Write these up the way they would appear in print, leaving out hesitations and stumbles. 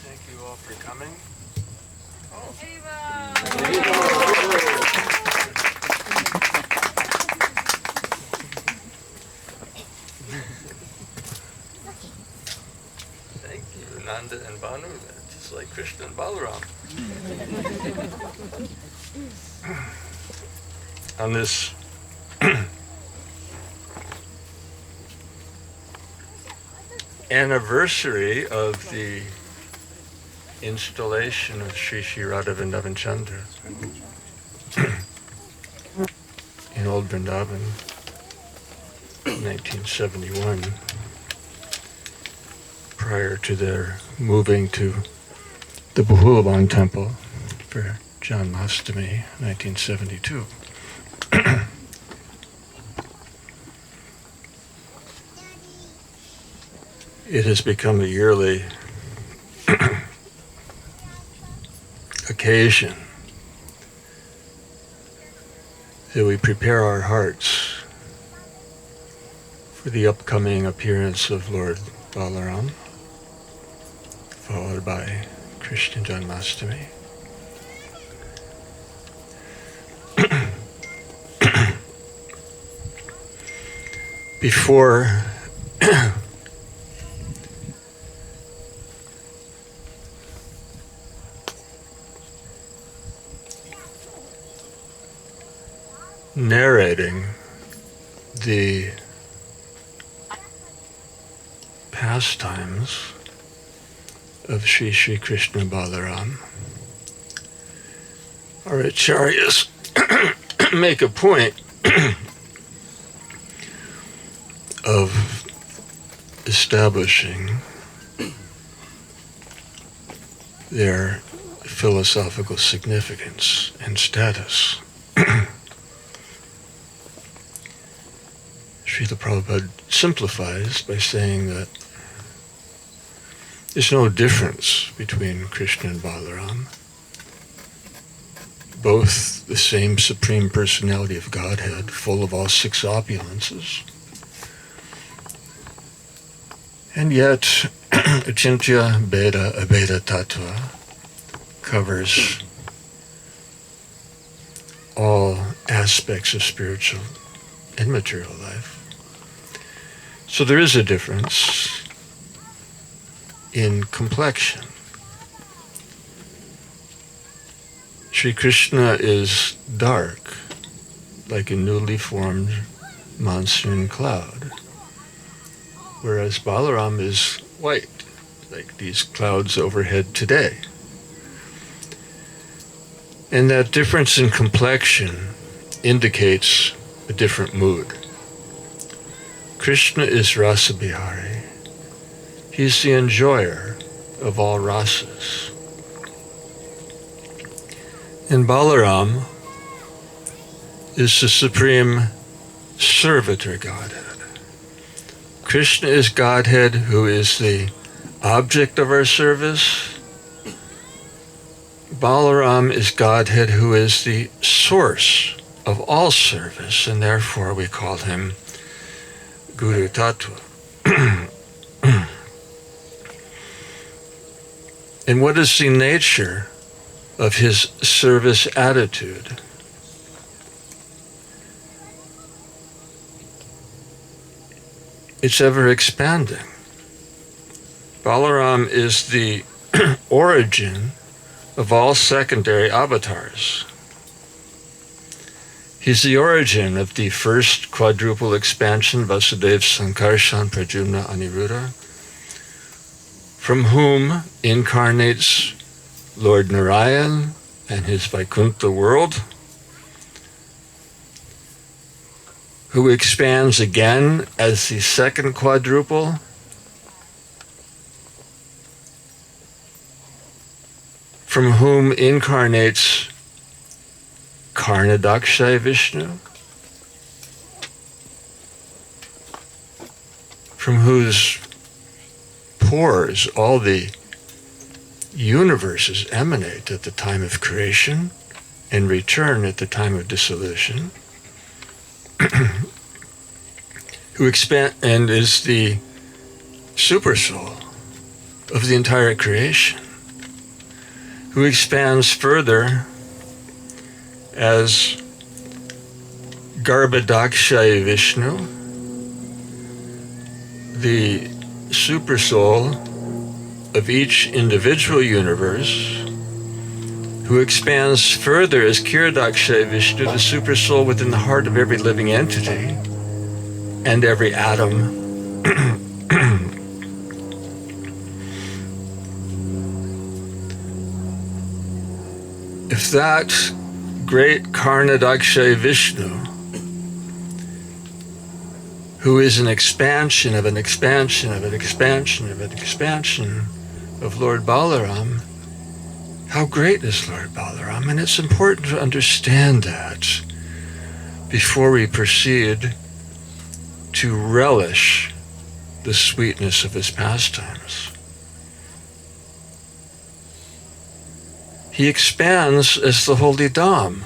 Thank you all for coming. Thank you, Nanda and Banu. That's just like Krishna and Balaram. On this anniversary of the installation of Sri Sri Radha Vrindavan Chandra in Old Vrindaban in 1971, prior to their moving to the Bahulaban temple for Janmashtami, 1972. It has become a yearly occasion that we prepare our hearts for the upcoming appearance of Lord Balarama, followed by Krishna Janmashtami. Before narrating the pastimes of Sri Sri Krishna Balaram, our acharyas make a point of establishing their philosophical significance and status. Srila Prabhupada simplifies by saying that there's no difference between Krishna and Balaram. Both the same Supreme Personality of Godhead, full of all six opulences. And yet, Achintya Bheda Abheda Tattva covers all aspects of spiritual and material life. So there is a difference in complexion. Sri Krishna is dark, like a newly formed monsoon cloud, whereas Balaram is white, like these clouds overhead today. And that difference in complexion indicates a different mood. Krishna is Rasa Bihari. He's the enjoyer of all rasas. And Balaram is the supreme servitor Godhead. Krishna is Godhead, who is the object of our service. Balaram is Godhead, who is the source of all service, and therefore we call him Guru Tattva. And what is the nature of his service attitude? It's ever expanding. Balaram is the origin of all secondary avatars. He's the origin of the first quadruple expansion, Vasudeva, Sankarshan, Pradyumna, Aniruddha, from whom incarnates Lord Narayan and his Vaikuntha world, who expands again as the second quadruple, from whom incarnates Karnadakshay Vishnu, from whose pores all the universes emanate at the time of creation and return at the time of dissolution, who expand and is the supersoul of the entire creation, who expands further as Garbhodakshaya Vishnu, the supersoul of each individual universe, who expands further as Kiradakshaya Vishnu, the supersoul within the heart of every living entity and every atom. If that great Karnadakshaya Vishnu, who is an expansion of an expansion of an expansion of an expansion of Lord Balaram, how great is Lord Balaram? And it's important to understand that before we proceed to relish the sweetness of his pastimes. He expands as the Holy Dham.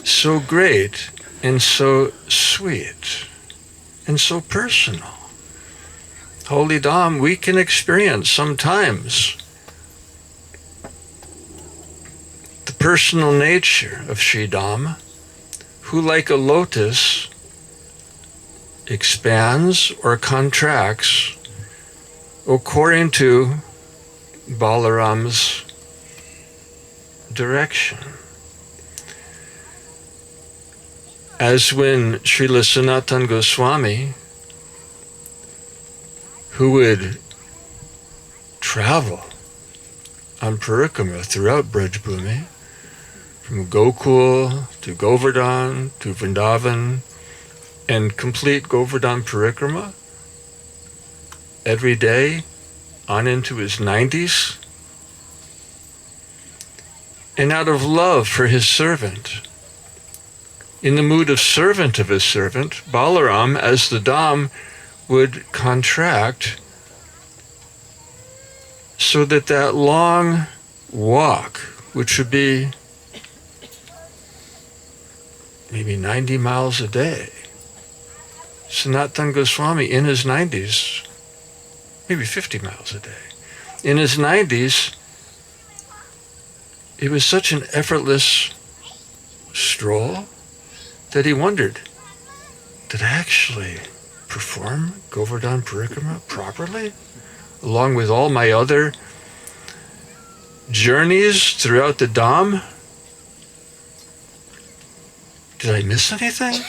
So great and so sweet and so personal. Holy Dham, we can experience sometimes the personal nature of Sri Dham, who like a lotus expands or contracts according to Balaram's direction. As when Srila Sanatana Goswami, who would travel on parikrama throughout Brajbhumi, from Gokul to Govardhan to Vrindaban, and complete Govardhan parikrama every day on into his 90s. And out of love for his servant, in the mood of servant of his servant, Balaram, as the Dham, would contract so that that long walk, which would be maybe 90 miles a day, Sanatana Goswami in his 90s, maybe 50 miles a day, in his 90s, it was such an effortless stroll that he wondered, did I actually perform Govardhan Parikrama properly, along with all my other journeys throughout the Dham? Did I miss anything?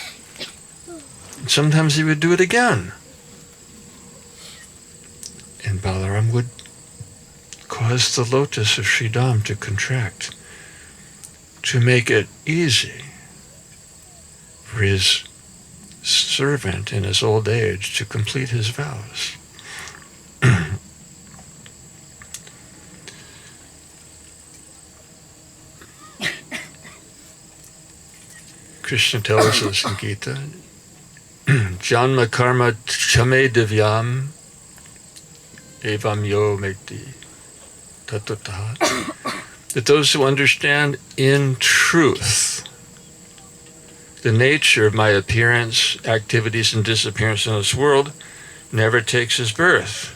And sometimes he would do it again. And Balaram would cause the lotus of Sri Dham to contract, to make it easy for his servant in his old age to complete his vows. Krishna tells us in Gita, Janma karma chame divyam evam yo mekti tatutaha, that those who understand in truth the nature of my appearance, activities, and disappearance in this world never takes his birth.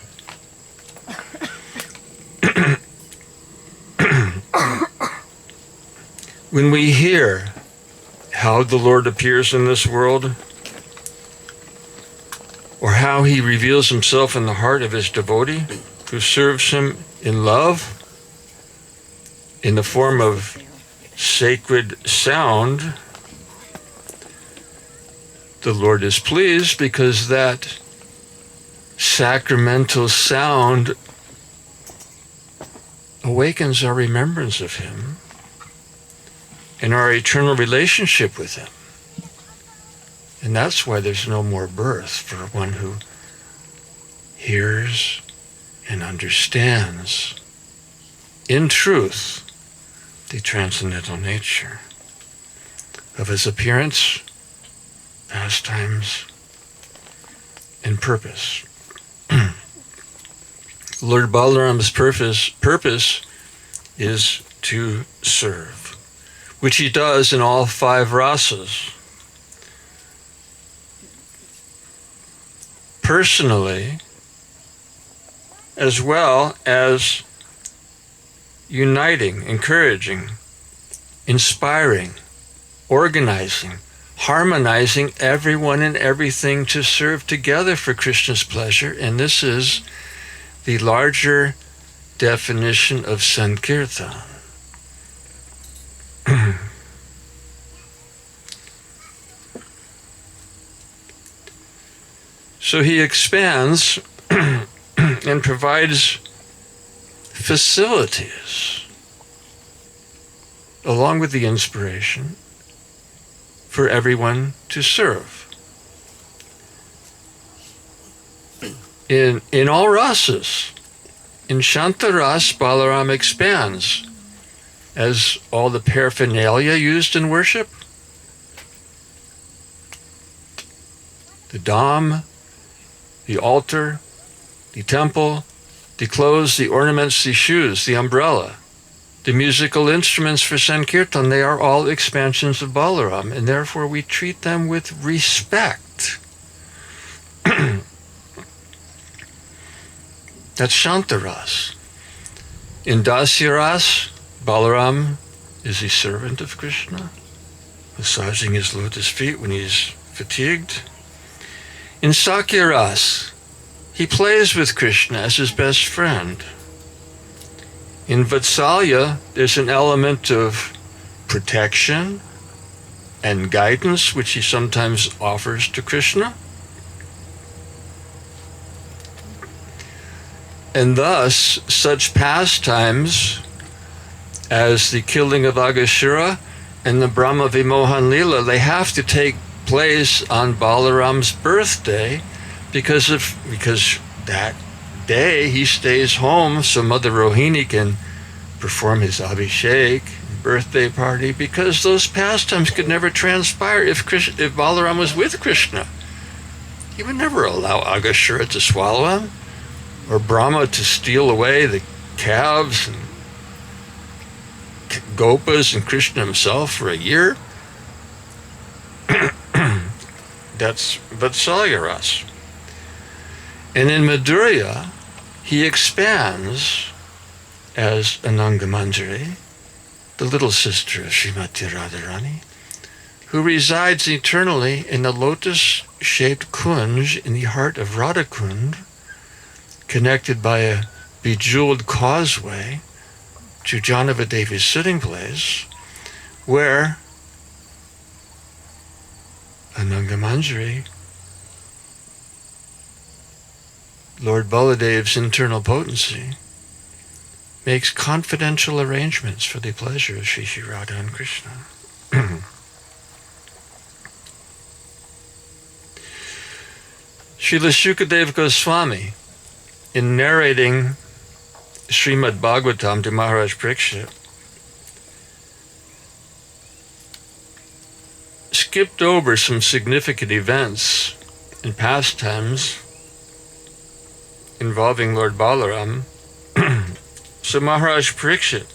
When we hear how the Lord appears in this world, or how he reveals himself in the heart of his devotee who serves him in love in the form of sacred sound, the Lord is pleased because that sacramental sound awakens our remembrance of him and our eternal relationship with him. And that's why there's no more birth for one who hears and understands in truth the transcendental nature of his appearance, pastimes, and purpose. Lord Balarama's purpose is to serve, which he does in all 5 rasas. Personally, as well as uniting, encouraging, inspiring, organizing, harmonizing everyone and everything to serve together for Krishna's pleasure. And this is the larger definition of Sankirtan. So he expands and provides facilities along with the inspiration for everyone to serve. In all rasas, in Shantaras, Balarama expands as all the paraphernalia used in worship, the dham, the altar, the temple, the clothes, the ornaments, the shoes, the umbrella, the musical instruments for Sankirtan, they are all expansions of Balaram, and therefore we treat them with respect. That's Shantaras. In Dasyaras, Balaram is a servant of Krishna, massaging his lotus feet when he's fatigued. In Sakyaras, he plays with Krishna as his best friend. In Vatsalya, there's an element of protection and guidance, which he sometimes offers to Krishna. And thus, such pastimes as the killing of Agashura and the Brahma Vimohan Lila, they have to take place on Balaram's birthday because that day he stays home so Mother Rohini can perform his Abhishek birthday party, because those pastimes could never transpire if Balaram was with Krishna. He would never allow Agashura to swallow him, or Brahma to steal away the calves and gopas and Krishna himself for a year. That's Vatsalya Ras. And in Madhurya, he expands as Ananga Manjari, the little sister of Srimati Radharani, who resides eternally in the lotus-shaped kunj in the heart of Radhakund, connected by a bejeweled causeway to Janavadevi's sitting place, where Ananga Manjari, Lord Baladev's internal potency, makes confidential arrangements for the pleasure of Shri Shri Radha and Krishna. Srila Shukadeva Goswami, in narrating Srimad Bhagavatam to Maharaj Parikshit, skipped over some significant events and pastimes involving Lord Balaram. So Maharaj Parikshit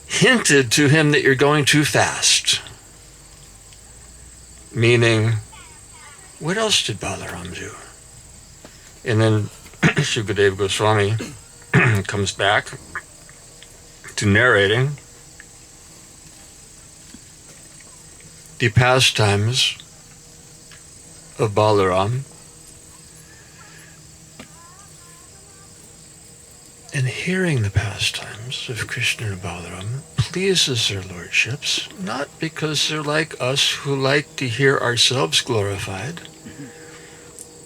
hinted to him that you're going too fast. Meaning, what else did Balaram do? And then Shukadeva Goswami comes back to narrating the pastimes of Balaram. And hearing the pastimes of Krishna and Balaram pleases their lordships, not because they're like us who like to hear ourselves glorified.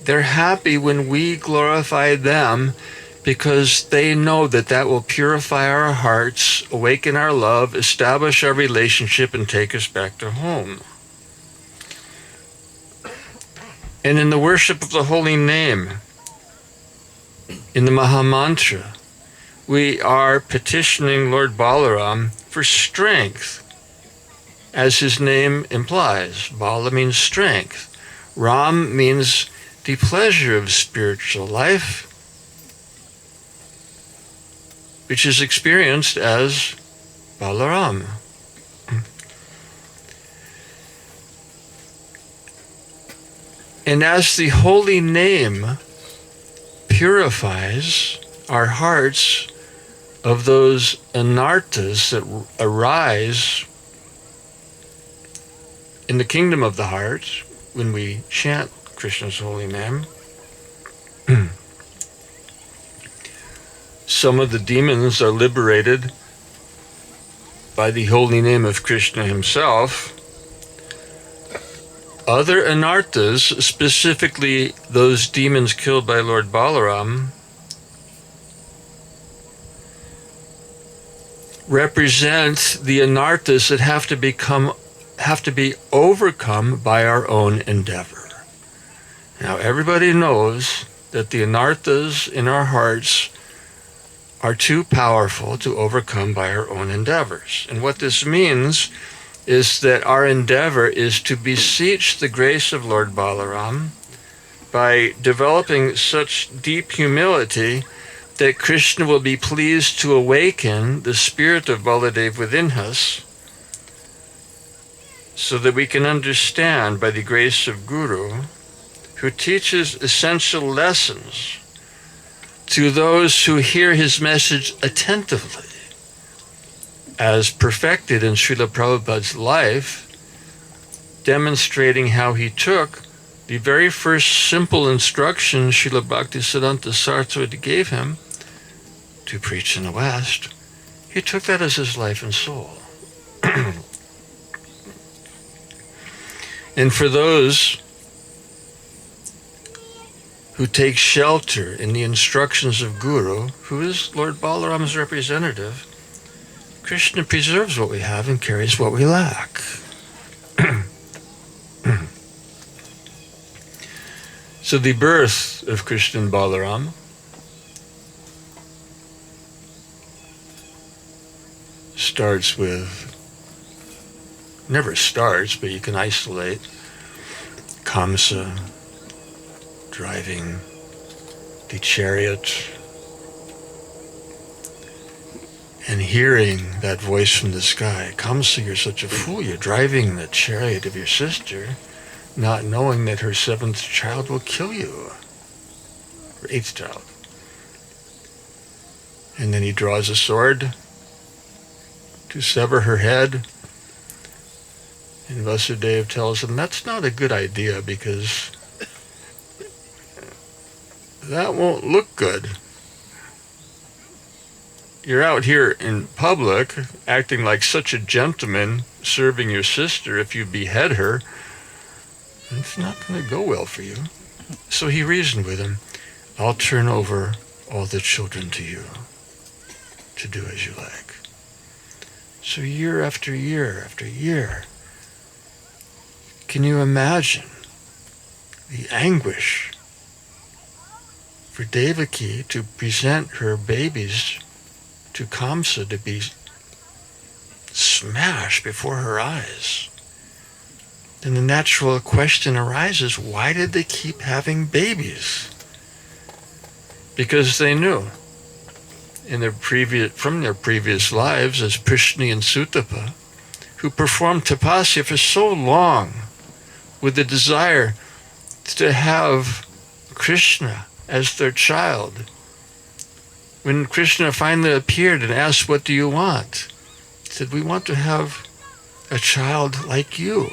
They're happy when we glorify them because they know that that will purify our hearts, awaken our love, establish our relationship, and take us back to home. And in the worship of the holy name, in the Mahamantra, we are petitioning Lord Balaram for strength as his name implies. Bala means strength. Ram means the pleasure of spiritual life, which is experienced as Balarama. And as the holy name purifies our hearts of those anarthas that arise in the kingdom of the heart when we chant Krishna's holy name, some of the demons are liberated by the holy name of Krishna himself. Other anarthas, specifically those demons killed by Lord Balarama, represent the anarthas that have to be overcome by our own endeavor. Now, everybody knows that the anarthas in our hearts are too powerful to overcome by our own endeavors. And what this means is that our endeavor is to beseech the grace of Lord Balarama by developing such deep humility that Krishna will be pleased to awaken the spirit of Baladev within us, so that we can understand by the grace of Guru, who teaches essential lessons to those who hear his message attentively, as perfected in Srila Prabhupada's life, demonstrating how he took the very first simple instruction Srila Bhaktisiddhanta Saraswati gave him to preach in the West. He took that as his life and soul. And for those who take shelter in the instructions of Guru, who is Lord Balarama's representative, Krishna preserves what we have and carries what we lack. So the birth of Krishna and Balarama never starts, but you can isolate Kamsa driving the chariot and hearing that voice from the sky, Kamsa, you're such a fool, you're driving the chariot of your sister, not knowing that her 7th child will kill you, her 8th child. And then he draws a sword to sever her head, and Vasudeva tells him, that's not a good idea, because that won't look good. You're out here in public acting like such a gentleman serving your sister. If you behead her, it's not going to go well for you. So he reasoned with him, I'll turn over all the children to you to do as you like. So year after year after year, can you imagine the anguish for Devaki to present her babies to Kamsa to be smashed before her eyes? Then the natural question arises, why did they keep having babies? Because they knew from their previous lives as Prishni and Sutapa, who performed tapasya for so long with the desire to have Krishna as their child. When Krishna finally appeared and asked, what do you want? He said, we want to have a child like you.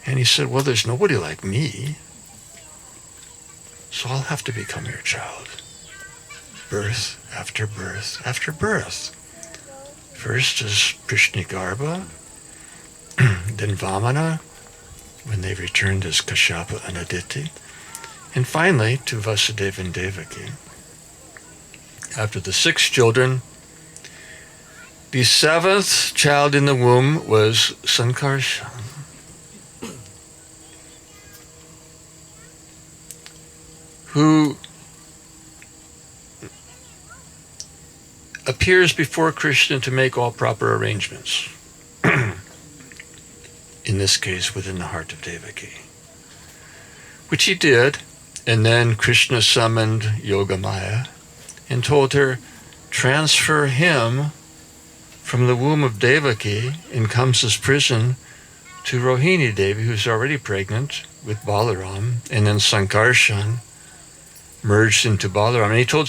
And he said, well, there's nobody like me, so I'll have to become your child. Birth after birth after birth. First is Prishnigarbha, then Vamana, when they returned as Kashyapa and Aditi, and finally to Vasudeva and Devaki. After the 6 children, the 7th child in the womb was Sankarshan, who appears before Krishna to make all proper arrangements. in this case within the heart of Devaki. Which he did, and then Krishna summoned Yogamaya and told her, transfer him from the womb of Devaki in Kamsa's prison to Rohini Devi, who's already pregnant with Balaram, and then Sankarshan merged into Balaram. And he told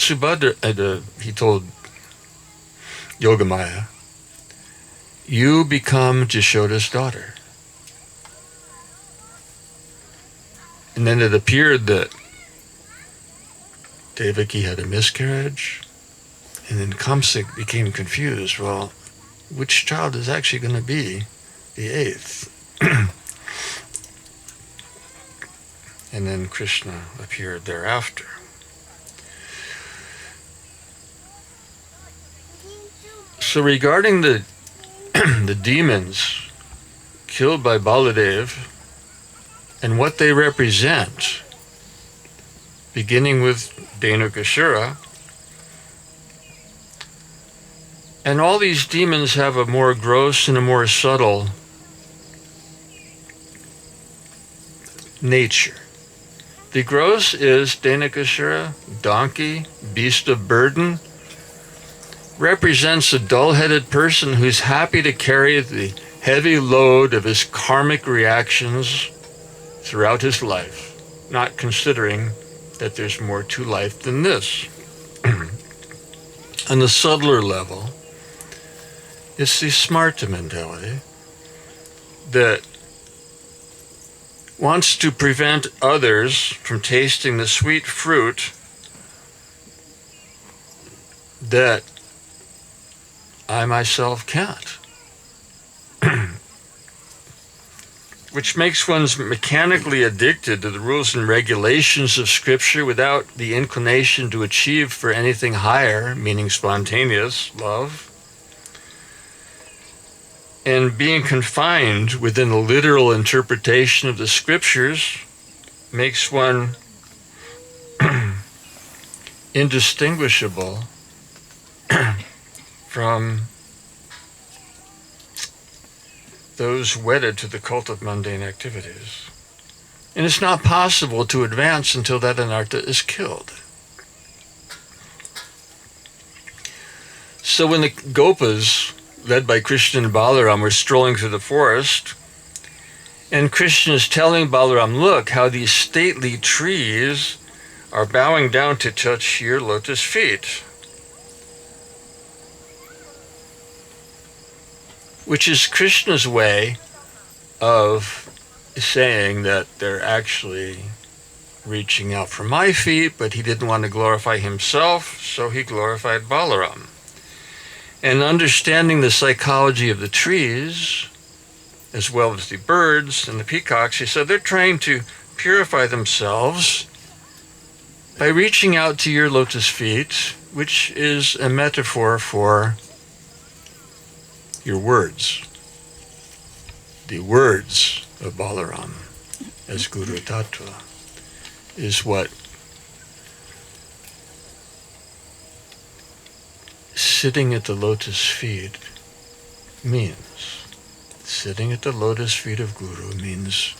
he told Yogamaya, you become Jashoda's daughter. And then it appeared that Devaki had a miscarriage, and then Kamsa became confused. Well, which child is actually going to be the eighth? And then Krishna appeared thereafter. So regarding the the demons killed by Baladev and what they represent, beginning with Dhenukasura, and all these demons have a more gross and a more subtle nature. The gross is Dhenukasura, donkey, beast of burden, represents a dull-headed person who's happy to carry the heavy load of his karmic reactions throughout his life, not considering that there's more to life than this. On the subtler level, it's the smarta mentality that wants to prevent others from tasting the sweet fruit that I myself can't. Which makes one mechanically addicted to the rules and regulations of Scripture without the inclination to achieve for anything higher, meaning spontaneous love. And being confined within the literal interpretation of the Scriptures makes one indistinguishable from those wedded to the cult of mundane activities. And it's not possible to advance until that anartha is killed. So when the Gopas, led by Krishna and Balaram, were strolling through the forest, and Krishna is telling Balaram, look how these stately trees are bowing down to touch your lotus feet. Which is Krishna's way of saying that they're actually reaching out for my feet, but he didn't want to glorify himself, so he glorified Balaram. And understanding the psychology of the trees, as well as the birds and the peacocks, he said they're trying to purify themselves by reaching out to your lotus feet, which is a metaphor for your words. The words of Balaram as Guru Tattva is what sitting at the lotus feet means. Sitting at the lotus feet of Guru means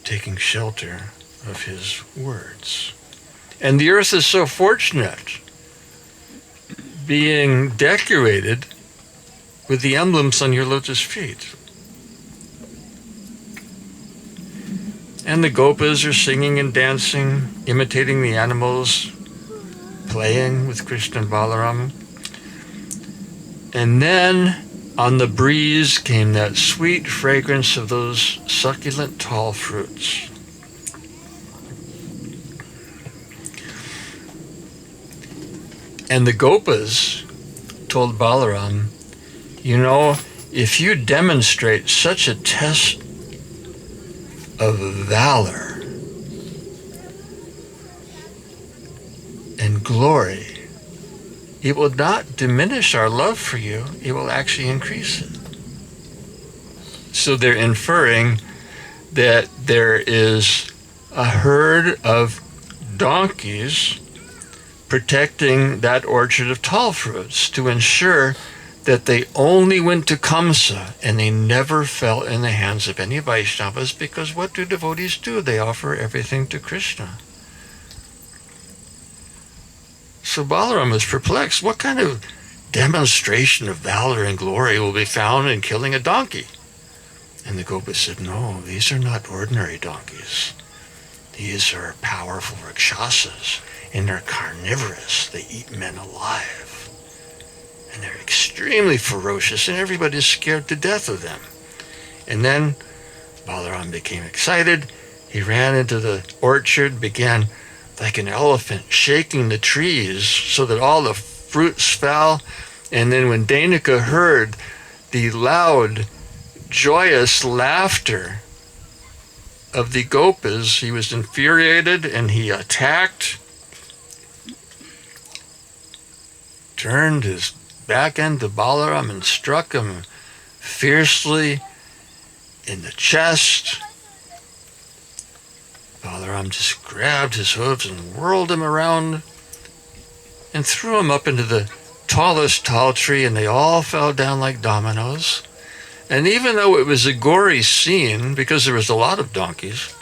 taking shelter of his words. And the earth is so fortunate, being decorated with the emblems on your lotus feet. And the Gopas are singing and dancing, imitating the animals, playing with Krishna and Balaram. And then on the breeze came that sweet fragrance of those succulent tall fruits. And the Gopas told Balaram, you know, if you demonstrate such a test of valor and glory, it will not diminish our love for you, it will actually increase it. So they're inferring that there is a herd of donkeys protecting that orchard of tall fruits to ensure that they only went to Kamsa and they never fell in the hands of any Vaishnavas, because what do devotees do? They offer everything to Krishna. So Balarama is perplexed. What kind of demonstration of valor and glory will be found in killing a donkey? And the Gopa said, no, these are not ordinary donkeys. These are powerful rakshasas, and they're carnivorous. They eat men alive. And they're extremely ferocious, and everybody's scared to death of them. And then Balaram became excited. He ran into the orchard, began like an elephant shaking the trees so that all the fruits fell. And then when Danika heard the loud, joyous laughter of the Gopas, he was infuriated and he attacked, turned his back end to Balaram and struck him fiercely in the chest. Balaram just grabbed his hooves and whirled him around and threw him up into the tallest tall tree, and they all fell down like dominoes. And even though it was a gory scene, because there was a lot of donkeys,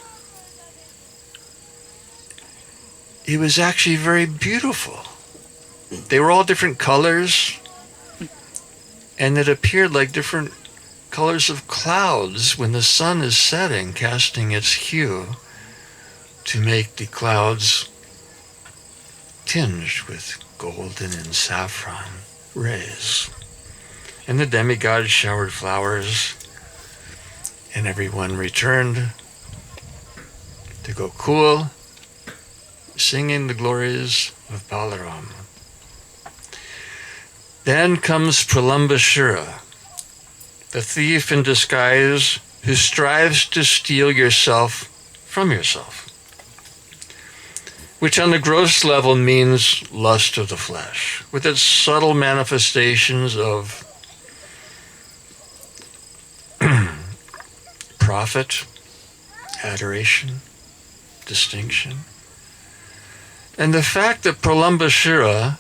it was actually very beautiful. They were all different colors, and it appeared like different colors of clouds when the sun is setting, casting its hue to make the clouds tinged with golden and saffron rays. And the demigods showered flowers, and everyone returned to Gokul, singing the glories of Balarama. Then comes Pralambasura, the thief in disguise who strives to steal yourself from yourself, which on the gross level means lust of the flesh, with its subtle manifestations of profit, adoration, distinction. And the fact that Pralambasura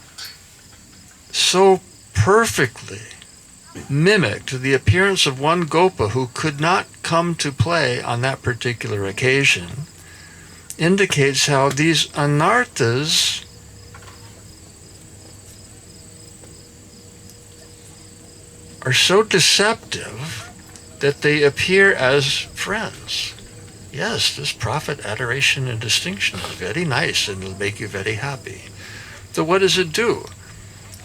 so perfectly mimicked the appearance of one Gopa who could not come to play on that particular occasion indicates how these anarthas are so deceptive that they appear as friends. Yes, this profit, adoration, and distinction is very nice and it'll make you very happy. So what does it do?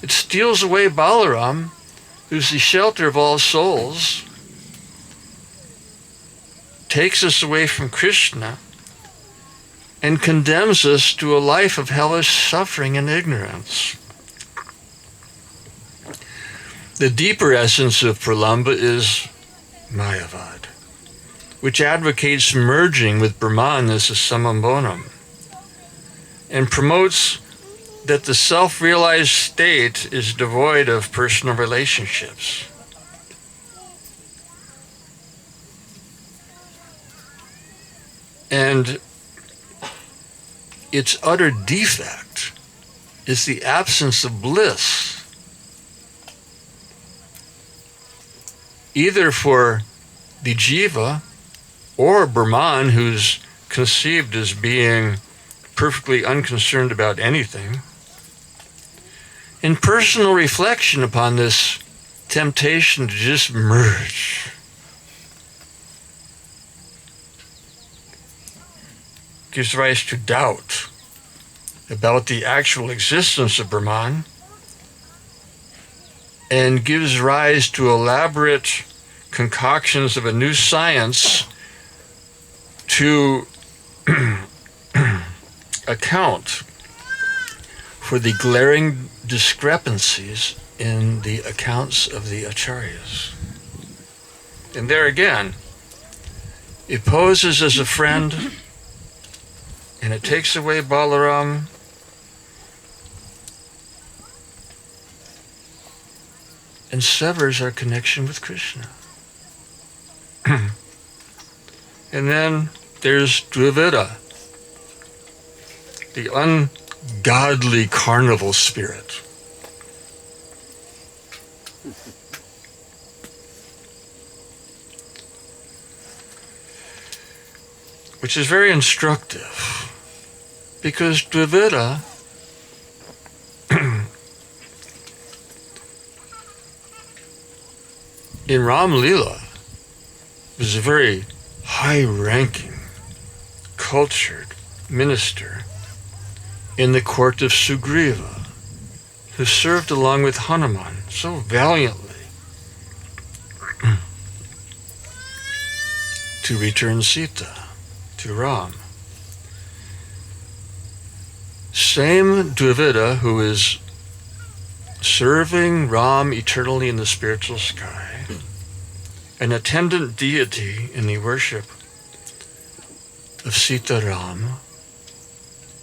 It steals away Balaram, who's the shelter of all souls, takes us away from Krishna, and condemns us to a life of hellish suffering and ignorance. The deeper essence of Pralamba is Mayavad, which advocates merging with Brahman as a summum bonum, and promotes that the self-realized state is devoid of personal relationships. And its utter defect is the absence of bliss, either for the jiva or Brahman, who's conceived as being perfectly unconcerned about anything. In personal reflection upon this temptation to just merge, gives rise to doubt about the actual existence of Brahman, and gives rise to elaborate concoctions of a new science to account for the glaring discrepancies in the accounts of the acharyas. And there again, it poses as a friend, and it takes away Balaram, and severs our connection with Krishna. And then there's Dravida, the ungodly carnival spirit. which is very instructive, because Dvivida in Ram Leela was a very high-ranking, cultured minister in the court of Sugriva, who served along with Hanuman so valiantly to return Sita to Ram. Same Dvivida who is serving Ram eternally in the spiritual sky, an attendant deity in the worship of Sita Ram,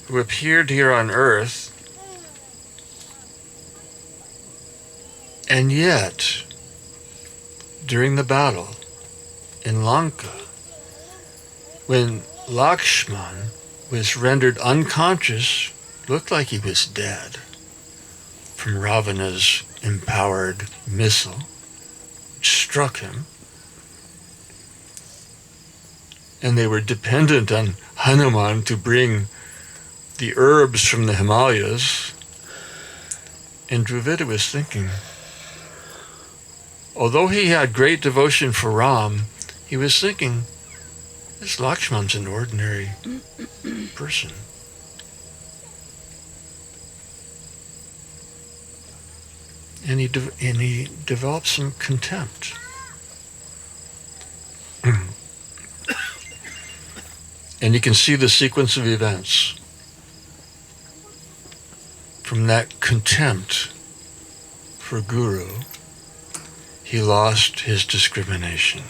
who appeared here on earth, and yet, during the battle in Lanka, when Lakshman was rendered unconscious, looked like he was dead from Ravana's empowered missile, which struck him, and they were dependent on Hanuman to bring the herbs from the Himalayas, and Dvivida was thinking, although he had great devotion for Ram, he was thinking, this Lakshman's an ordinary person. And he developed some contempt. And you can see the sequence of events. From that contempt for Guru, he lost his discrimination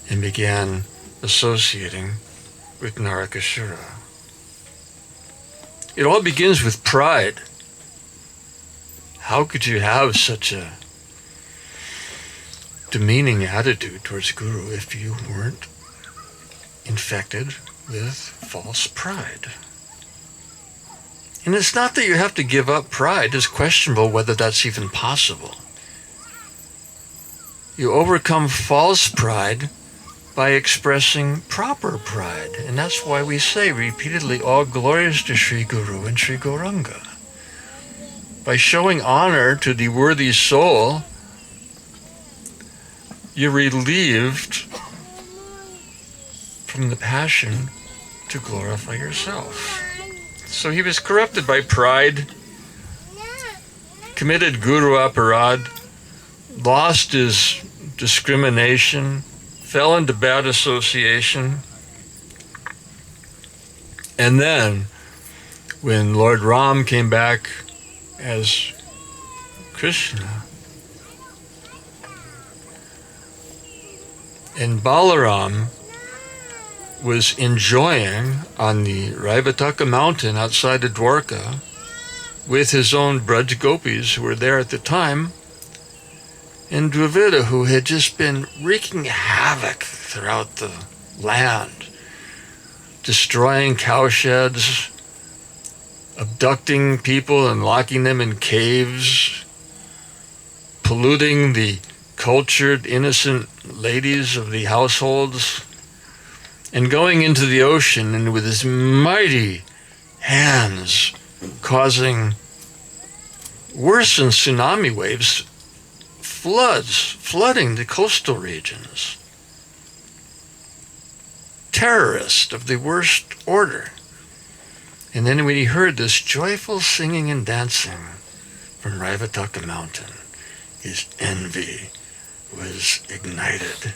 and began associating with Narakasura. It all begins with pride. How could you have such a demeaning attitude towards Guru if you weren't infected with false pride? And it's not that you have to give up pride. It's questionable whether that's even possible. You overcome false pride by expressing proper pride. And that's why we say repeatedly, all glories to Sri Guru and Sri Gauranga. By showing honor to the worthy soul, you're relieved from the passion to glorify yourself. So he was corrupted by pride, committed Guru Aparad, lost his discrimination, fell into bad association, and then when Lord Ram came back as Krishna, and Balaram was enjoying on the Raivataka mountain outside of Dwarka with his own Braj Gopis who were there at the time, and Dvivida, who had just been wreaking havoc throughout the land, destroying cowsheds, abducting people and locking them in caves, polluting the cultured, innocent ladies of the households, and going into the ocean and with his mighty hands causing worse than tsunami waves, flooding the coastal regions. Terrorist of the worst order. And then when he heard this joyful singing and dancing from Raivataka mountain, his envy was ignited.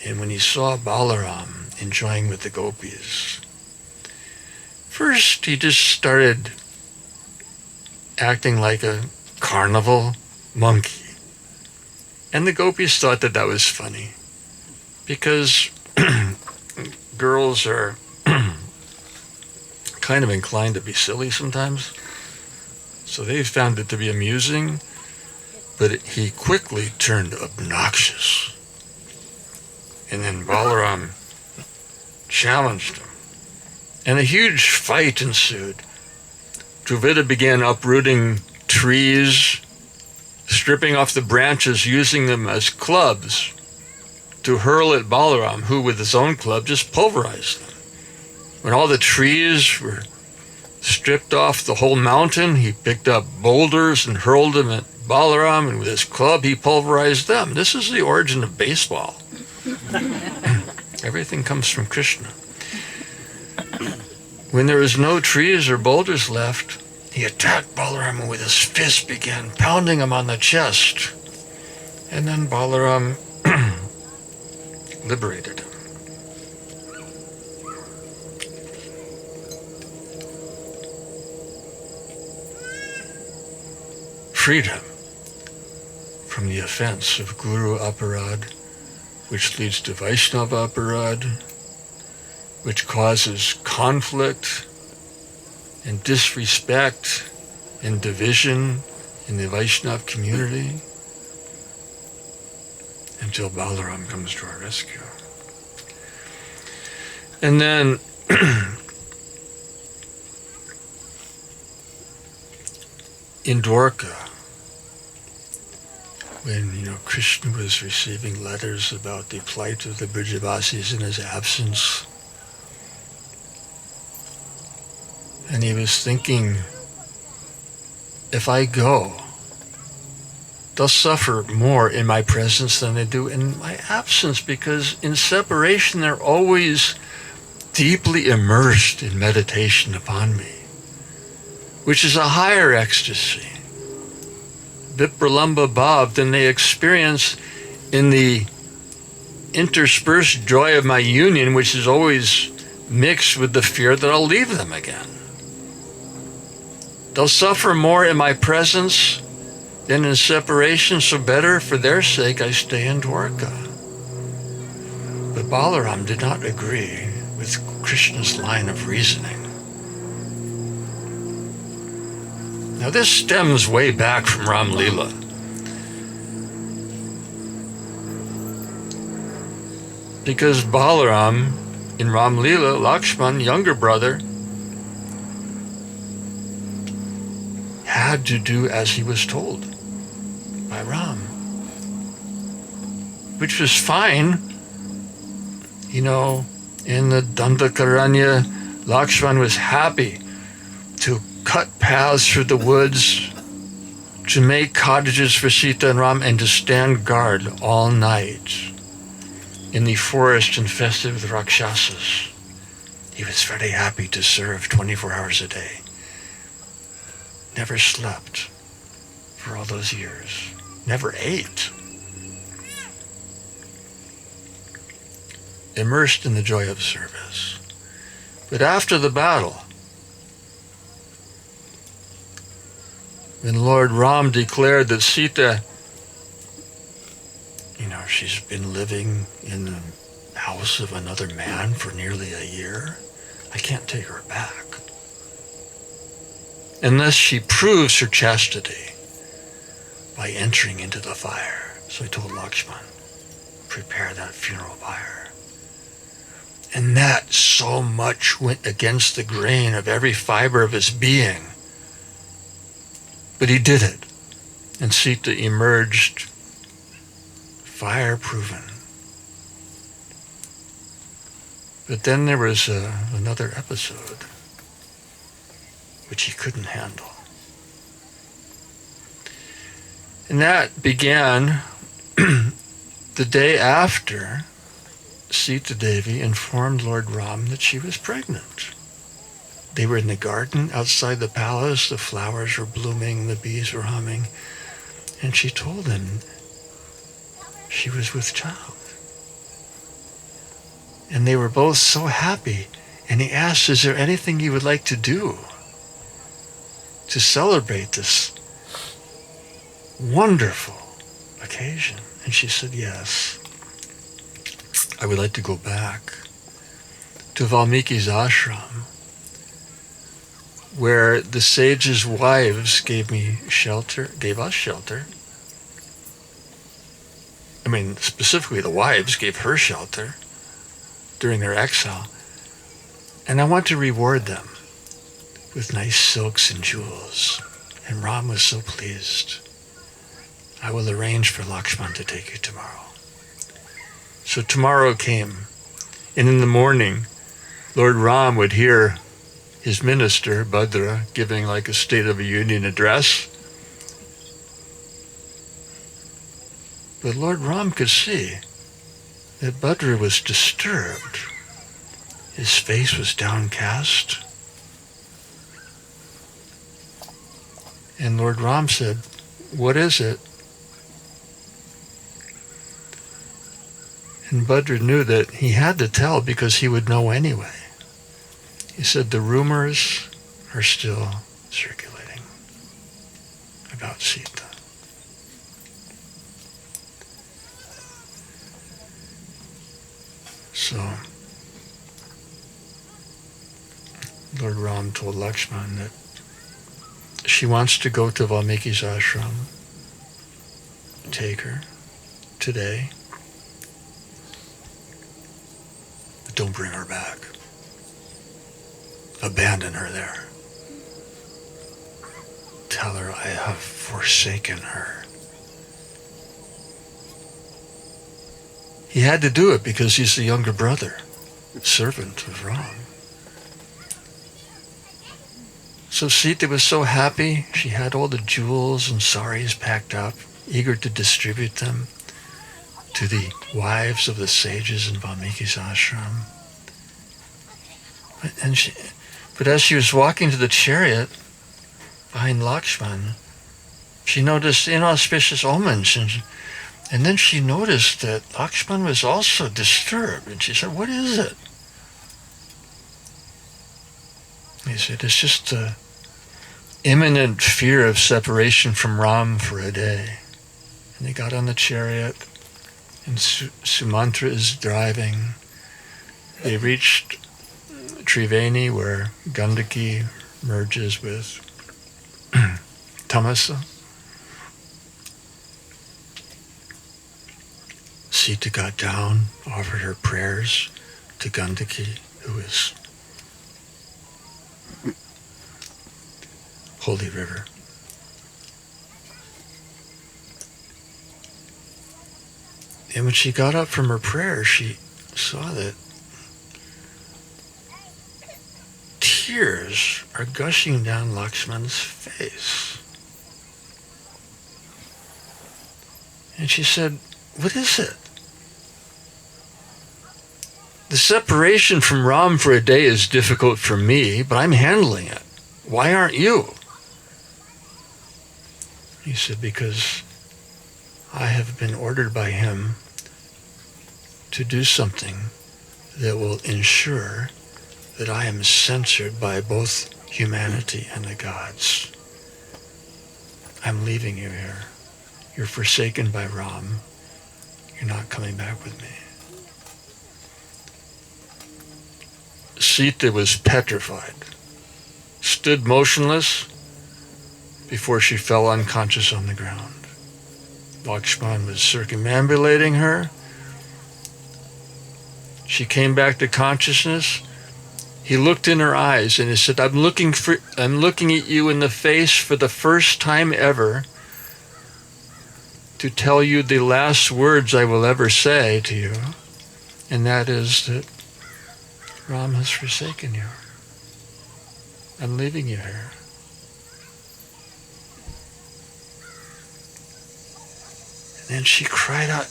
And when he saw Balaram enjoying with the gopis, first he just started acting like a carnival monkey. And the gopis thought that that was funny, because girls are kind of inclined to be silly sometimes. So they found it to be amusing, but he quickly turned obnoxious. And then Balaram challenged him. And a huge fight ensued. Dvivida began uprooting trees, stripping off the branches, using them as clubs. to hurl at Balaram, who with his own club just pulverized them. When all the trees were stripped off the whole mountain, he picked up boulders and hurled them at Balaram, and with his club he pulverized them. This is the origin of baseball. Everything comes from Krishna. When there was no trees or boulders left, he attacked Balaram, and with his fist began pounding him on the chest. And then Balaram liberated him. Freed him from the offense of Guru Aparad, which leads to Vaishnava Aparad, which causes conflict and disrespect and division in the Vaishnava community, until Balaram comes to our rescue. And then in Dwarka, when Krishna was receiving letters about the plight of the Brijavasis in his absence, and he was thinking, if I go, they'll suffer more in my presence than they do in my absence, because in separation they're always deeply immersed in meditation upon me, which is a higher ecstasy, Vipralamba Bhav, than they experience in the interspersed joy of my union, which is always mixed with the fear that I'll leave them again. They'll suffer more in my presence than in separation, so better for their sake I stay in Dwarka. But Balaram did not agree with Krishna's line of reasoning. Now this stems way back from Ram Leela. Because Balaram, in Ram Leela, Lakshman, younger brother, had to do as he was told by Ram, which was fine. In the Dandakaranya, Lakshman was happy to cut paths through the woods, to make cottages for Sita and Ram, and to stand guard all night in the forest infested with Rakshasas. He was very happy to serve 24 hours a day. Never slept for all those years. Never ate. Immersed in the joy of service. But after the battle, when Lord Ram declared that Sita, she's been living in the house of another man for nearly a year, I can't take her back unless she proves her chastity by entering into the fire. So he told Lakshman, prepare that funeral pyre. And that so much went against the grain of every fiber of his being. But he did it. And Sita emerged fire-proven. But then there was another episode which he couldn't handle. And that began the day after Sita Devi informed Lord Ram that she was pregnant. They were in the garden outside the palace, the flowers were blooming, the bees were humming, and she told him she was with child. And they were both so happy, and he asked, is there anything you would like to do to celebrate this wonderful occasion? And she said, yes. I would like to go back to Valmiki's ashram, where the sages' wives gave us shelter. I mean, specifically the wives gave her shelter during their exile. And I want to reward them with nice silks and jewels. And Ram was so pleased. I will arrange for Lakshman to take you tomorrow. So tomorrow came, and in the morning, Lord Ram would hear his minister, Bhadra, giving like a State of the Union address. But Lord Ram could see that Bhadra was disturbed. His face was downcast. And Lord Ram said, "What is it?" And Bhadra knew that he had to tell because he would know anyway. He said, "The rumors are still circulating about Sita." So Lord Ram told Lakshman that she wants to go to Valmiki's ashram. Take her today. But don't bring her back. Abandon her there. Tell her I have forsaken her. He had to do it because he's the younger brother, servant of Ram. So Sita was so happy. She had all the jewels and saris packed up, eager to distribute them to the wives of the sages in Valmiki's ashram. But as she was walking to the chariot behind Lakshman, she noticed inauspicious omens, and then she noticed that Lakshman was also disturbed, and she said, "What is it?" He said, "It's just the imminent fear of separation from Ram for a day." And they got on the chariot, and Sumantra is driving. They reached Triveni, where Gandaki merges with Tamasa. Sita got down, offered her prayers to Gandaki, who is holy river. And when she got up from her prayer, she saw that tears are gushing down Lakshman's face. And she said, "What is it? The separation from Ram for a day is difficult for me, but I'm handling it. Why aren't you?" He said, "Because I have been ordered by him to do something that will ensure that I am censored by both humanity and the gods. I'm leaving you here. You're forsaken by Ram. You're not coming back with me." Sita was petrified, stood motionless before she fell unconscious on the ground. Lakshman was circumambulating her. She came back to consciousness. He looked in her eyes and he said, I'm looking at you in the face for the first time ever to tell you the last words I will ever say to you, and that is that Ram has forsaken you. I'm leaving you here." And then she cried out,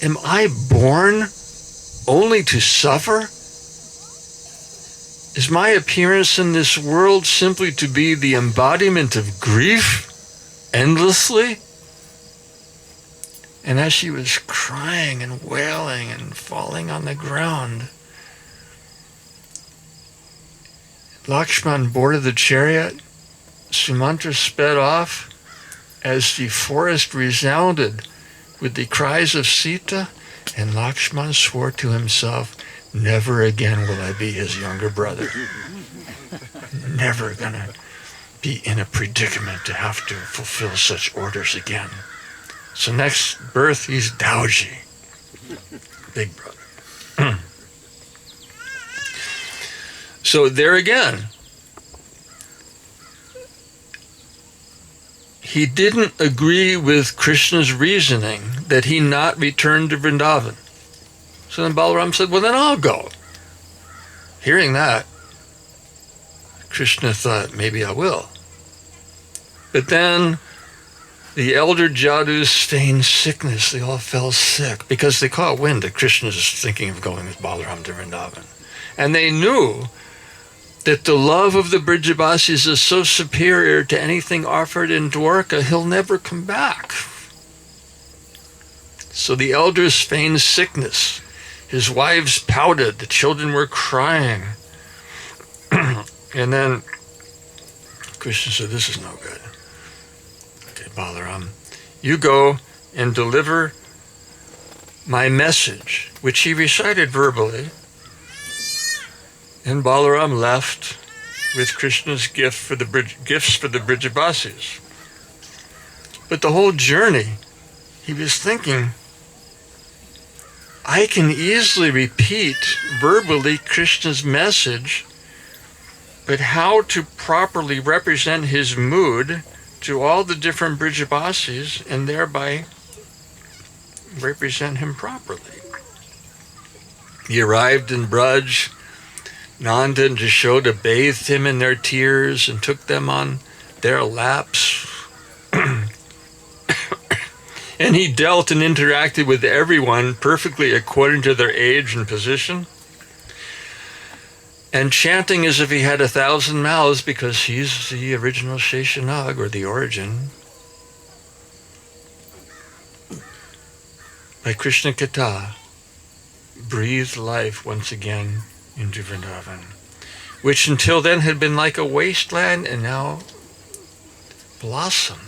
"Am I born only to suffer? Is my appearance in this world simply to be the embodiment of grief endlessly?" And as she was crying and wailing and falling on the ground, Lakshman boarded the chariot. Sumantra sped off as the forest resounded with the cries of Sita, and Lakshman swore to himself, never again will I be his younger brother. Never gonna be in a predicament to have to fulfill such orders again. So next birth, he's Dauji, big brother. So there again, he didn't agree with Krishna's reasoning that he not return to Vrindavan. So then Balaram said, well, then I'll go. Hearing that, Krishna thought, maybe I will. But then the elder Jadus feigned sickness. They all fell sick because they caught wind that Krishna was thinking of going with Balaram to Vrindaban. And they knew that the love of the Brijabasis is so superior to anything offered in Dwarka, he'll never come back. So the elders feigned sickness. His wives pouted. The children were crying. And then Krishna said, this is no good. Okay, Balaram, you go and deliver my message, which he recited verbally. And Balaram left with Krishna's gifts for the Brijabasis. But the whole journey, he was thinking, I can easily repeat verbally Krishna's message, but how to properly represent his mood to all the different Brijabasis and thereby represent him properly. He arrived in Braj. Nanda and Jashoda bathed him in their tears and took them on their laps. And he dealt and interacted with everyone perfectly according to their age and position. And chanting as if he had 1,000 mouths, because he's the original Sheshanag, or the origin. By Krishna Katha, breathed life once again into Vrindavan, which until then had been like a wasteland and now blossomed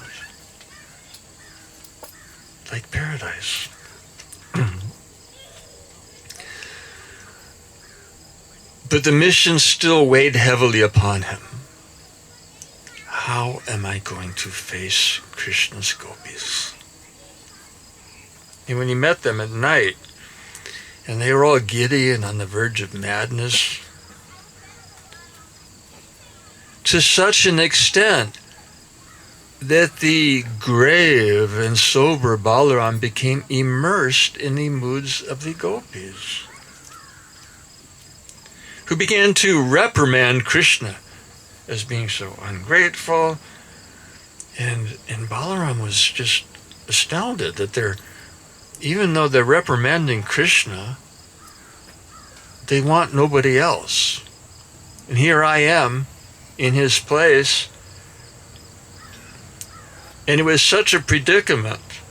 like paradise. But the mission still weighed heavily upon him. How am I going to face Krishna's gopis? And when he met them at night, and they were all giddy and on the verge of madness, to such an extent that the grave and sober Balaram became immersed in the moods of the gopis, who began to reprimand Krishna as being so ungrateful. And Balaram was just astounded that even though they're reprimanding Krishna, they want nobody else. And here I am in his place. And it was such a predicament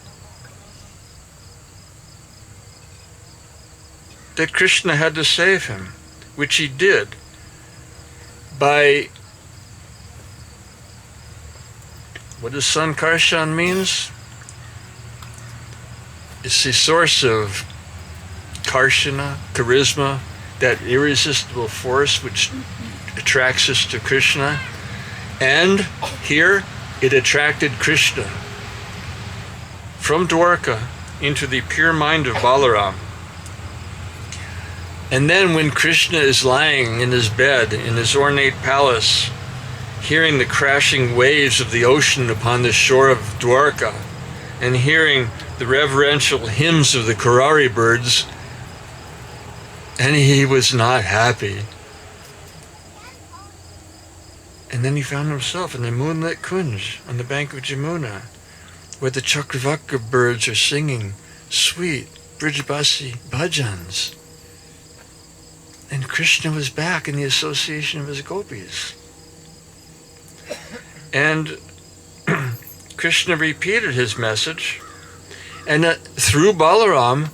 that Krishna had to save him, which he did by what does Sankarshan means? It's the source of Karshana, charisma, that irresistible force which attracts us to Krishna. And here it attracted Krishna from Dwarka into the pure mind of Balaram. And then when Krishna is lying in his bed in his ornate palace, hearing the crashing waves of the ocean upon the shore of Dwarka, and hearing the reverential hymns of the Karari birds, and he was not happy. And then he found himself in the moonlit kunj on the bank of Jamuna, where the Chakravaka birds are singing sweet Brijabasi bhajans. And Krishna was back in the association of his gopis. And Krishna repeated his message, and through Balaram,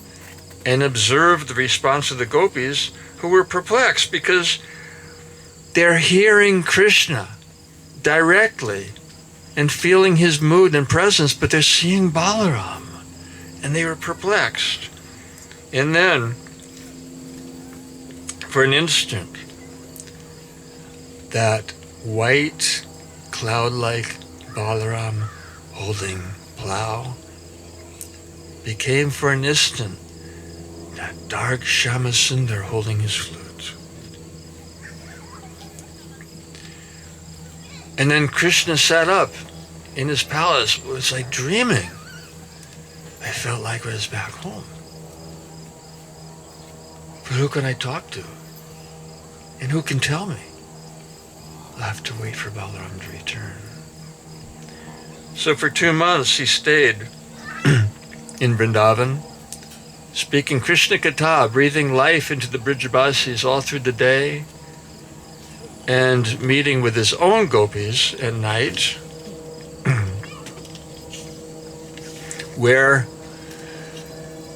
and observed the response of the gopis, who were perplexed because they're hearing Krishna directly and feeling his mood and presence, but they're seeing Balaram, and they were perplexed. And then, for an instant, that white, cloud-like Balaram holding plow became for an instant that dark Shyamasundar holding his flute. And then Krishna sat up in his palace. It was like dreaming. I felt like I was back home. who can I talk to? And who can tell me? I'll have to wait for Balaram to return. So for 2 months he stayed in Vrindavan, speaking Krishna Katha, breathing life into the Brijabasis all through the day, and meeting with his own gopis at night, where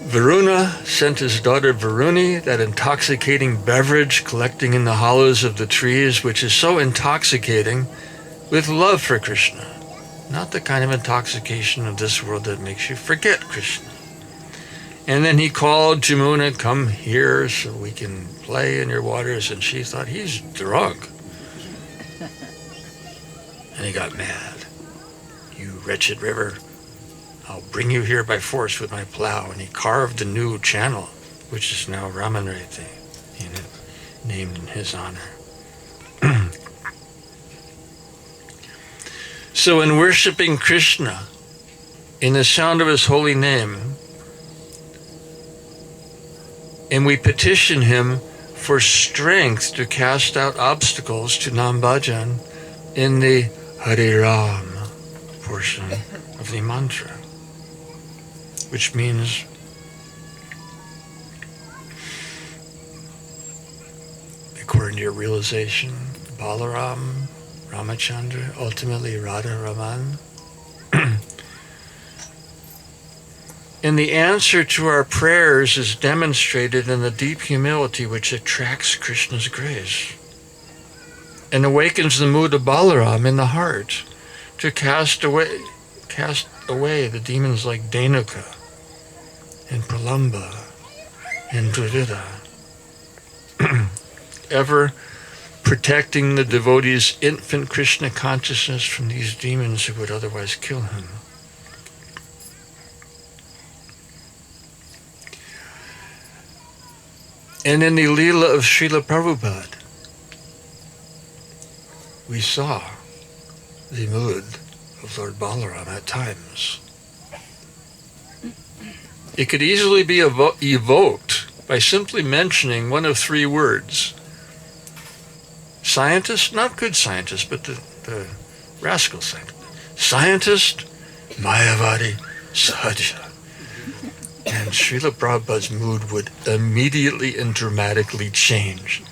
Varuna sent his daughter Varuni, that intoxicating beverage collecting in the hollows of the trees, which is so intoxicating, with love for Krishna. Not the kind of intoxication of this world that makes you forget Krishna. And then he called Jamuna, come here so we can play in your waters. And she thought, he's drunk. And he got mad. You wretched river, I'll bring you here by force with my plow. And he carved a new channel, which is now Ramanreti, named in his honor. So in worshiping Krishna, in the sound of his holy name, and we petition him for strength to cast out obstacles to Nam Bhajan in the Hare Ram portion of the mantra, which means according to your realization, Balaram, Ramachandra, ultimately Radha Raman. And the answer to our prayers is demonstrated in the deep humility which attracts Krishna's grace and awakens the mood of Balaram in the heart to cast away the demons like Dhenuka and Pralamba and Dravida, ever protecting the devotee's infant Krishna consciousness from these demons who would otherwise kill him. And in the Leela of Srila Prabhupada, we saw the mood of Lord Balarama at times. It could easily be evoked by simply mentioning one of 3 words. Scientist, not good scientist, but the rascal scientist. Scientist, Mayavadi, Sahaja. And Srila Prabhupada's mood would immediately and dramatically change.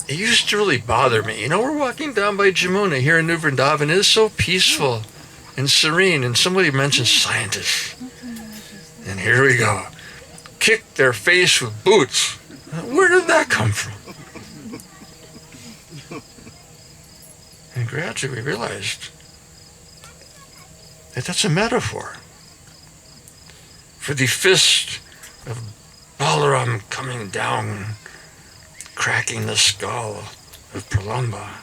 It used to really bother me. We're walking down by Jamuna here in New Vrindavan. It is so peaceful and serene, and somebody mentions scientists. And here we go. Kick their face with boots. Where did that come from? And gradually we realized that that's a metaphor for the fist of Balaram coming down, cracking the skull of Pralamba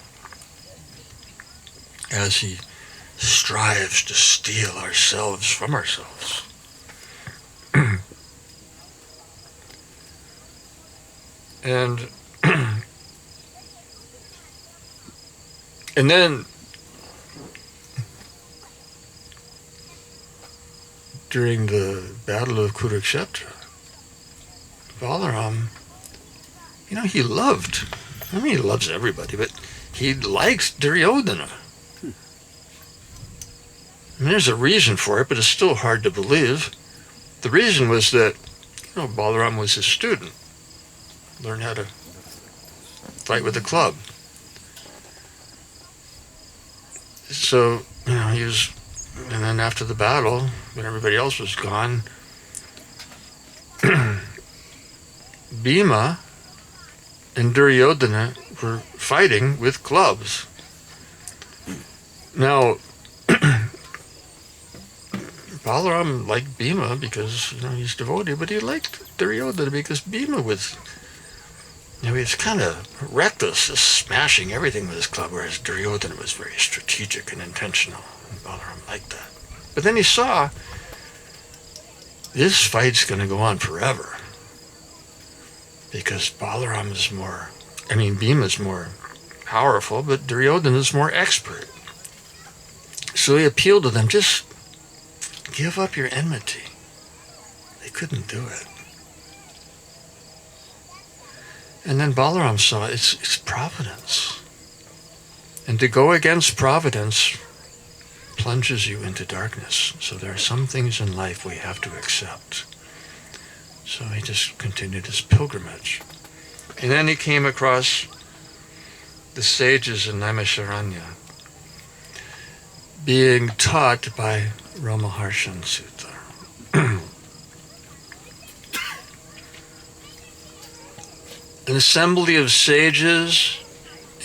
as he strives to steal ourselves from ourselves. And then during the Battle of Kurukshetra, Balaram, he loved, he loves everybody, but he likes Duryodhana. There's a reason for it, but it's still hard to believe. The reason was that, Balaram was his student, learned how to fight with a club. So, he was, and then after the battle, when everybody else was gone, Bhima and Duryodhana were fighting with clubs. Now, Balaram liked Bhima because, he's devoted, but he liked Duryodhana because Bhima was, he was kind of reckless, just smashing everything with his club, whereas Duryodhana was very strategic and intentional, and Balaram liked that. But then he saw, this fight's going to go on forever, because Balaram is Bhima is more powerful, but Duryodhana is more expert. So he appealed to them, just give up your enmity. They couldn't do it. And then Balaram saw it's providence. And to go against providence plunges you into darkness. So there are some things in life we have to accept. So he just continued his pilgrimage. And then he came across the sages in Naimisharanya being taught by Ramaharshan Sutta. An assembly of sages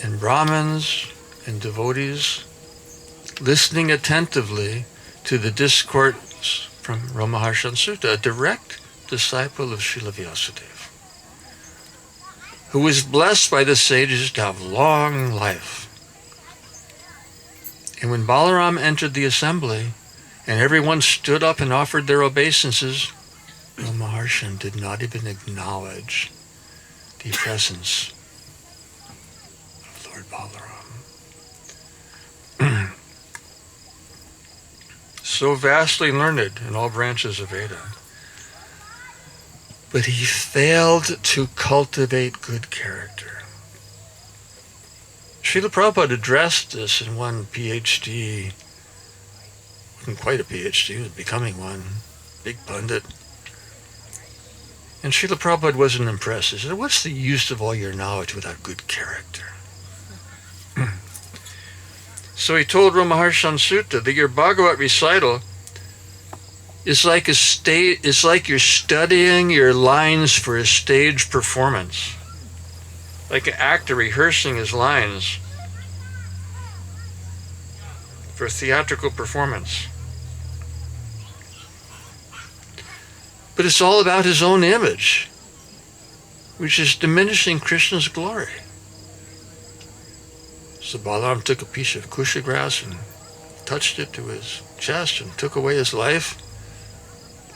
and Brahmins and devotees listening attentively to the discourse from Ramaharshan Sutta, a direct disciple of Srila Vyasadeva, who was blessed by the sages to have long life. And when Balaram entered the assembly and everyone stood up and offered their obeisances, Ramaharshan did not even acknowledge the presence of Lord Balaram. So vastly learned in all branches of Veda, but he failed to cultivate good character. Srila Prabhupada addressed this in one PhD, wasn't quite a PhD, he was becoming one, big pundit. And Srila Prabhupada wasn't impressed. He said, what's the use of all your knowledge without good character? So he told Ramaharshan Sutta that your Bhagavat recital is like you're studying your lines for a stage performance. Like an actor rehearsing his lines for a theatrical performance. But it's all about his own image, which is diminishing Krishna's glory. So Balaram took a piece of kusha grass and touched it to his chest and took away his life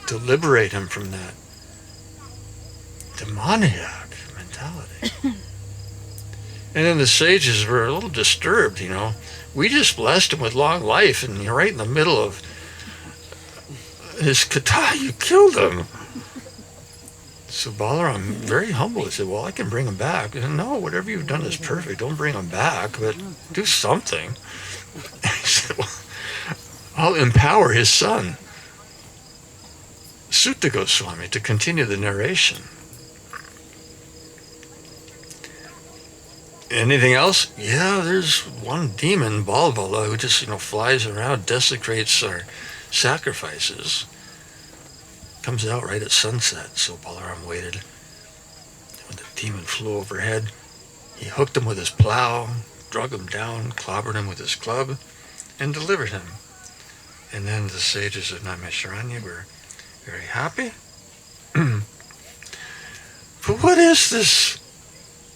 to liberate him from that demoniac mentality. And then the sages were a little disturbed, We just blessed him with long life, and you're right in the middle of his kata, you killed him. So Balaram, very humble, said, well, I can bring him back. And no, whatever you've done is perfect. Don't bring him back, but do something. He said, well, I'll empower his son, Sutta Goswami, to continue the narration. Anything else? Yeah, there's one demon, Balvala, who just, flies around, desecrates our sacrifices. Comes out right at sunset. So Balaram waited. When the demon flew overhead, he hooked him with his plow, drug him down, clobbered him with his club, and delivered him. And then the sages of Naimisharanya were very happy. But what is this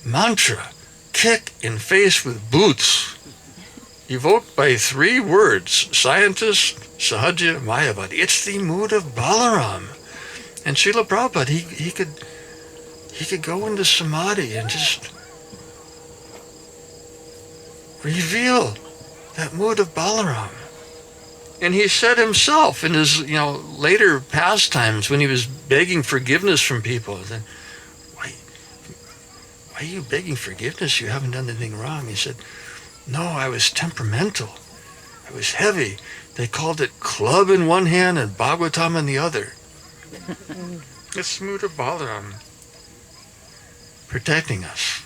mantra? Kick in face with boots, evoked by 3 words, scientist, sahaja, mayavadi. It's the mood of Balaram. And Srila Prabhupada, he could go into samadhi and just reveal that mood of Balaram. And he said himself in his later pastimes when he was begging forgiveness from people, then, why are you begging forgiveness? You haven't done anything wrong. He said, no, I was temperamental. I was heavy. They called it club in one hand and Bhagavatam in the other. It's the mood of Balaram. Protecting us.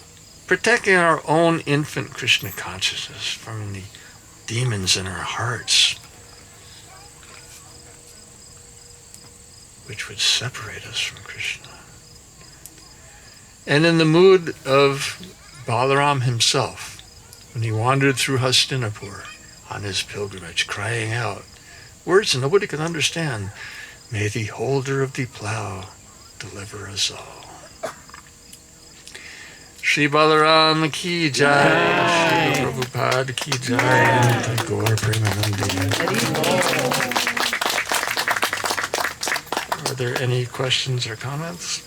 Protecting our own infant Krishna consciousness from the demons in our hearts, which would separate us from Krishna. And in the mood of Balaram himself, when he wandered through Hastinapur on his pilgrimage, crying out, words that nobody could understand, may the holder of the plow deliver us all. Shri Balaram ki jai, Shri Prabhupada ki jai, Gaur Premanandi. Are there any questions or comments?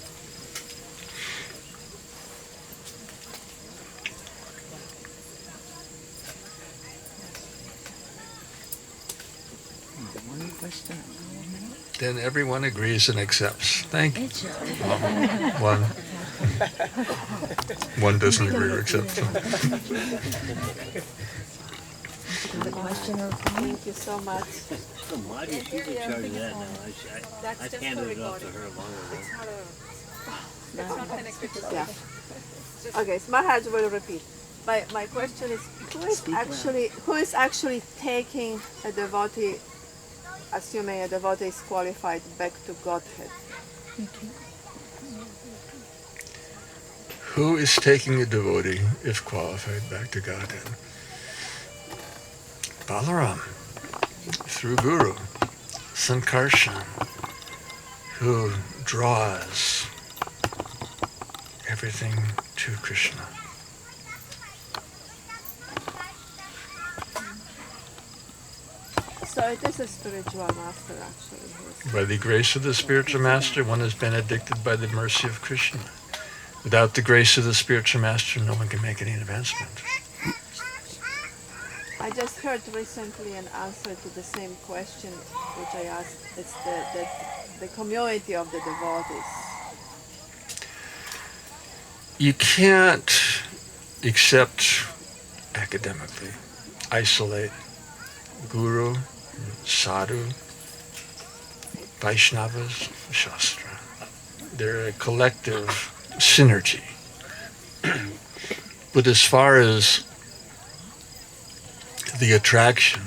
One question. Then everyone agrees and accepts. Thank you. One. One doesn't agree except some. The question of Thank you so much. So Marty, if you could charge that now, I've handed it off to her long ago. It's not connected to yeah. Okay, so Maharaj will repeat. My question is, who is actually taking a devotee, assuming a devotee is qualified, back to Godhead? Who is taking a devotee, if qualified, back to Godhead? Balarama, through Guru, Sankarshan, who draws everything to Krishna. So it is a spiritual master actually. By the grace of the spiritual master, one is benedicted by the mercy of Krishna. Without the grace of the spiritual master, no one can make any advancement. I just heard recently an answer to the same question which I asked. It's the community of the devotees. You can't, except academically, isolate Guru, Sadhu, Vaishnavas, Shastra. They're a collective synergy. But as far as the attraction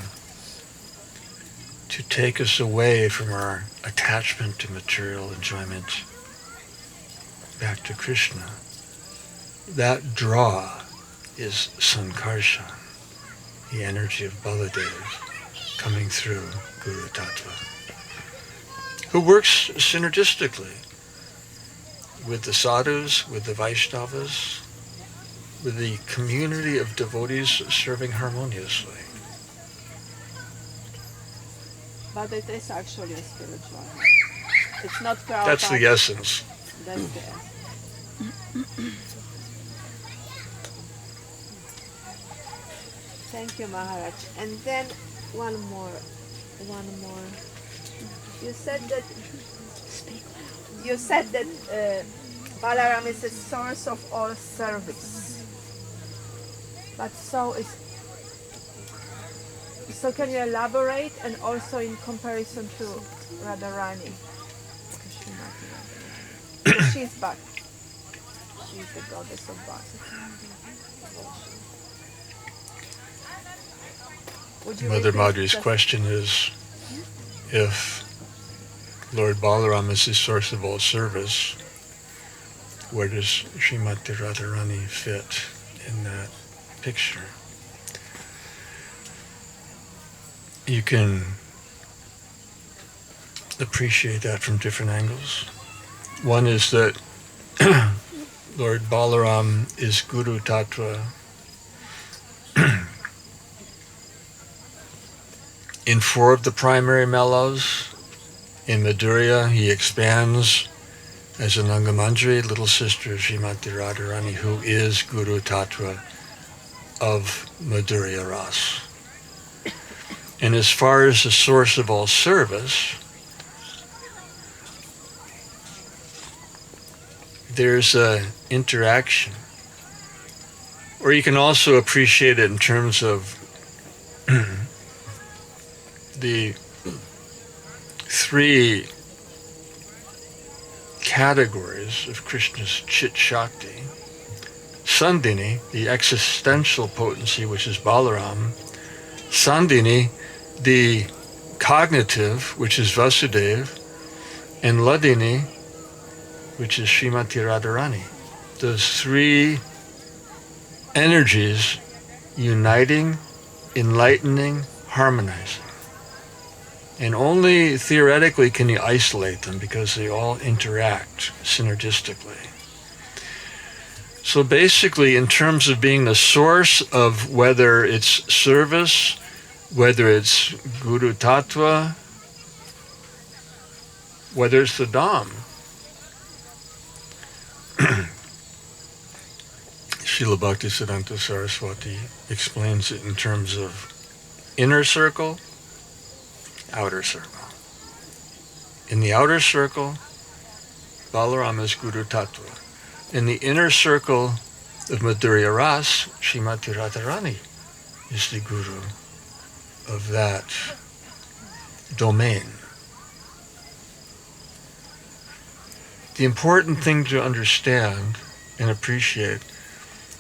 to take us away from our attachment to material enjoyment back to Krishna, that draw is Sankarshan, the energy of Baladev coming through Guru Tattva, who works synergistically with the sadhus, with the Vaishnavas, with the community of devotees serving harmoniously. But it is actually a spiritual. It's not Prabhupada. That's the essence. That's the essence. Thank you, Maharaj. And then one more. You said that Balarama is the source of all service. But so can you elaborate, and also in comparison to Radharani? She's back. She's the goddess of Bhakti. Mother Madhuri's question is, if Lord Balarama is the source of all service, where does Srimati Radharani fit in that picture? You can appreciate that from different angles. One is that Lord Balaram is Guru Tattva in 4 of the primary mellows. In Madhurya, he expands as an Angamandri, little sister of Srimati Radharani, who is Guru Tattva of Madhurya Ras. And as far as the source of all service, there's an interaction. Or you can also appreciate it in terms of the 3 categories of Krishna's Chit Shakti. Sandhini, the existential potency, which is Balaram. Sandhini, the cognitive, which is Vasudeva. And Ladini, which is Srimati Radharani. Those 3 energies uniting, enlightening, harmonizing. And only theoretically can you isolate them, because they all interact synergistically. So basically, in terms of being the source of whether it's service, whether it's Guru Tattva, whether it's the Dham, Srila Bhaktisiddhanta Saraswati explains it in terms of inner circle, outer circle. In the outer circle, Balarama is Guru Tattva. In the inner circle of Madhurya Ras, Srimati Radharani is the guru of that domain. The important thing to understand and appreciate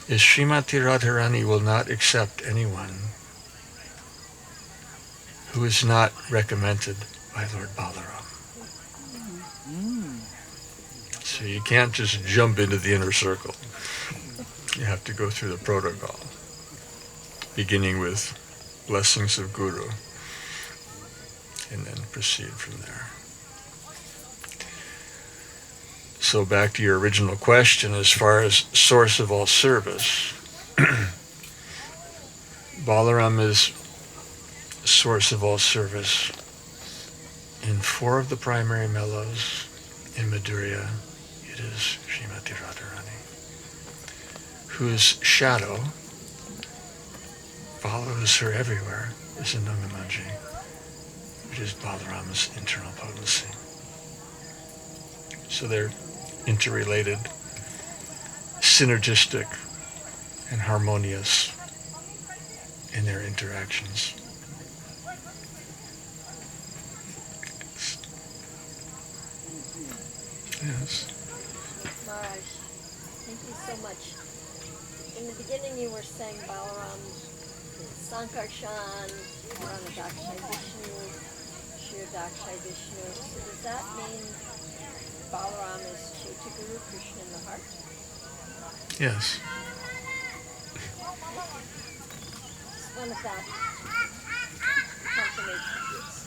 is Srimati Radharani will not accept anyone who is not recommended by Lord Balarama. So you can't just jump into the inner circle. You have to go through the protocol, beginning with blessings of Guru, and then proceed from there. So back to your original question, as far as source of all service, Balaram is source of all service in 4 of the primary mellows. In Madhurya, it is Srimati Radharani, whose shadow follows her everywhere, is in Nangamanji, which is Balarama's internal potency. So they're interrelated, synergistic, and harmonious in their interactions. Yes. Maharaj, thank you so much. In the beginning you were saying Balaram, Sankarshan, Purana Dakshay Vishnu, Shir Dakshay Vishnu. So does that mean Balaram is Chaitaguru, Krishna in the heart? Yes. Just one of that confirmation, please.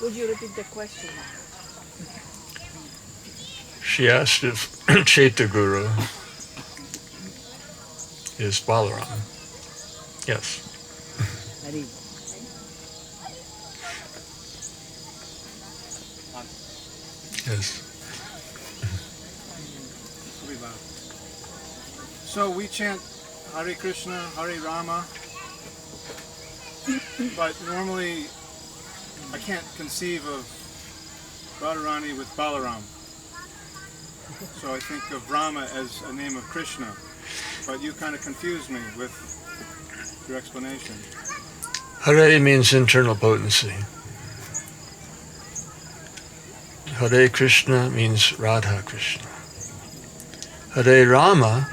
Would you repeat the question? She asked if Chaitaguru is Balaram. Yes. Yes. So we chant Hare Krishna, Hare Rama, but normally I can't conceive of Radharani with Balaram. So I think of Rama as a name of Krishna, but you kind of confused me with your explanation. Hare means internal potency. Hare Krishna means Radha Krishna. Hare Rama,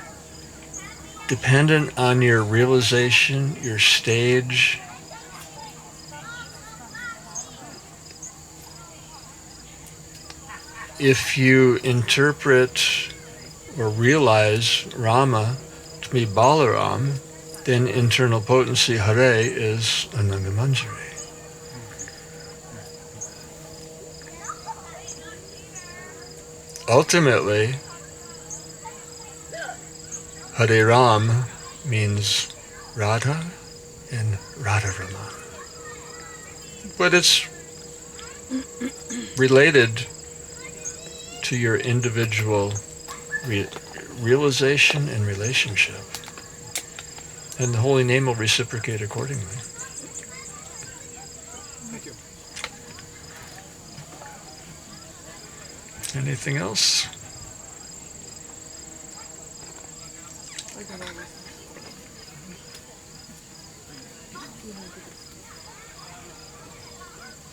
dependent on your realization, your stage, if you interpret or realize Rama to be Balaram, then internal potency Hare is Ananga Manjari. Ultimately, Hare Ram means Radha and Radha Raman. But it's related to your individual realization and relationship. And the holy name will reciprocate accordingly. Thank you. Anything else?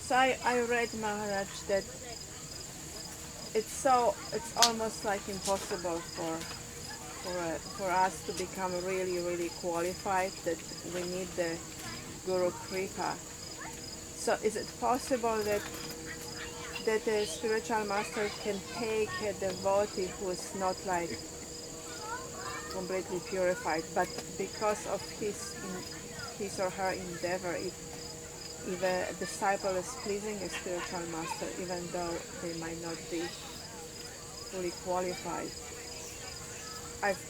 So I read, Maharaj, that it's almost like impossible for us to become really qualified, that we need the Guru Kripa. So is it possible that a spiritual master can take a devotee who is not like completely purified, but because of his or her endeavor, if a disciple is pleasing a spiritual master, even though they might not be fully qualified?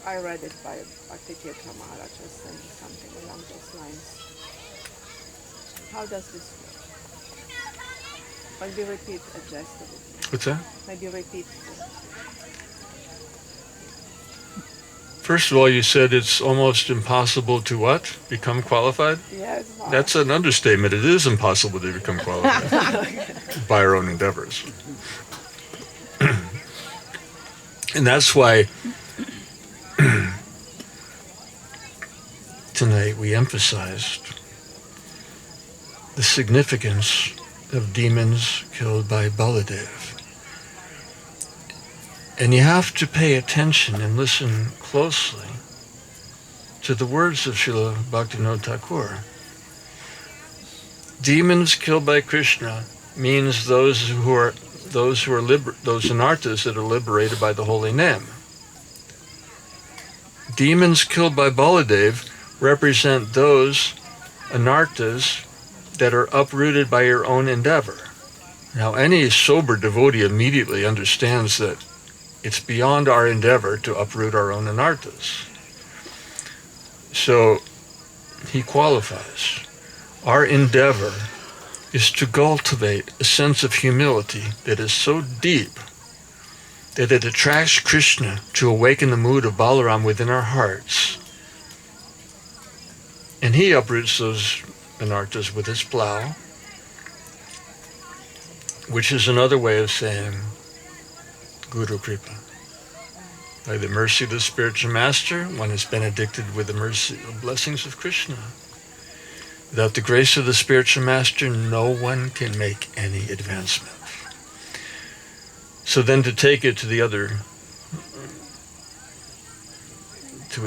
I read it by Bhakti-tirtha Maharaj was saying something along those lines. How does this work? Maybe repeat just a bit. What's that? Maybe repeat. First of all, you said it's almost impossible to what? Become qualified? Yes. That's an understatement. It is impossible to become qualified by our own endeavors. And that's why tonight we emphasized the significance of demons killed by Baladev. And you have to pay attention and listen closely to the words of Srila Bhaktivinoda Thakur. Demons killed by Krishna means those anarthas that are liberated by the holy name. Demons killed by Baladev represent those anarthas that are uprooted by your own endeavor. Now, any sober devotee immediately understands that it's beyond our endeavor to uproot our own anarthas. So he qualifies. Our endeavor is to cultivate a sense of humility that is so deep that it attracts Krishna to awaken the mood of Balaram within our hearts. And he uproots those anarthas with his plow, which is another way of saying Guru Kripa. By the mercy of the spiritual master, one is benedicted with the mercy and blessings of Krishna. Without the grace of the spiritual master, no one can make any advancement. So then to take it to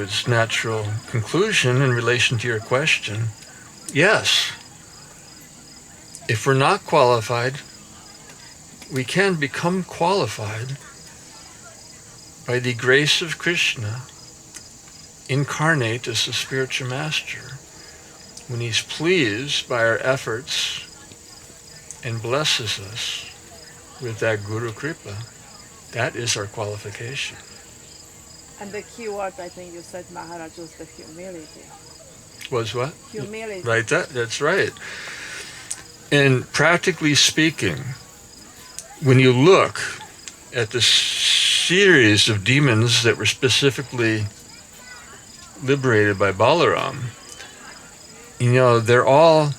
its natural conclusion in relation to your question, yes, if we're not qualified, we can become qualified by the grace of Krishna, incarnate as the spiritual master, when he's pleased by our efforts and blesses us with that Guru Kripa. That is our qualification. And the key word, I think you said, Maharaj, was the humility. Was what? Humility. Right, that's right. And practically speaking, when you look at the series of demons that were specifically liberated by Balaram, you know, they're all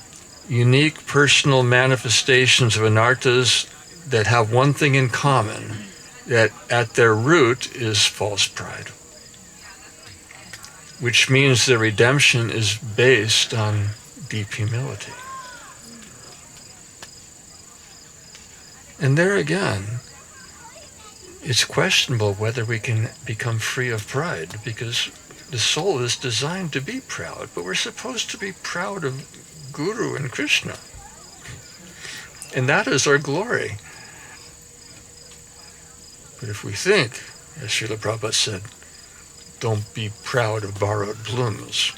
unique personal manifestations of anarthas that have one thing in common, that at their root is false pride, which means their redemption is based on deep humility. And there again, it's questionable whether we can become free of pride, because the soul is designed to be proud, but we're supposed to be proud of Guru and Krishna. And that is our glory. But if we think, as Srila Prabhupada said, don't be proud of borrowed plumes.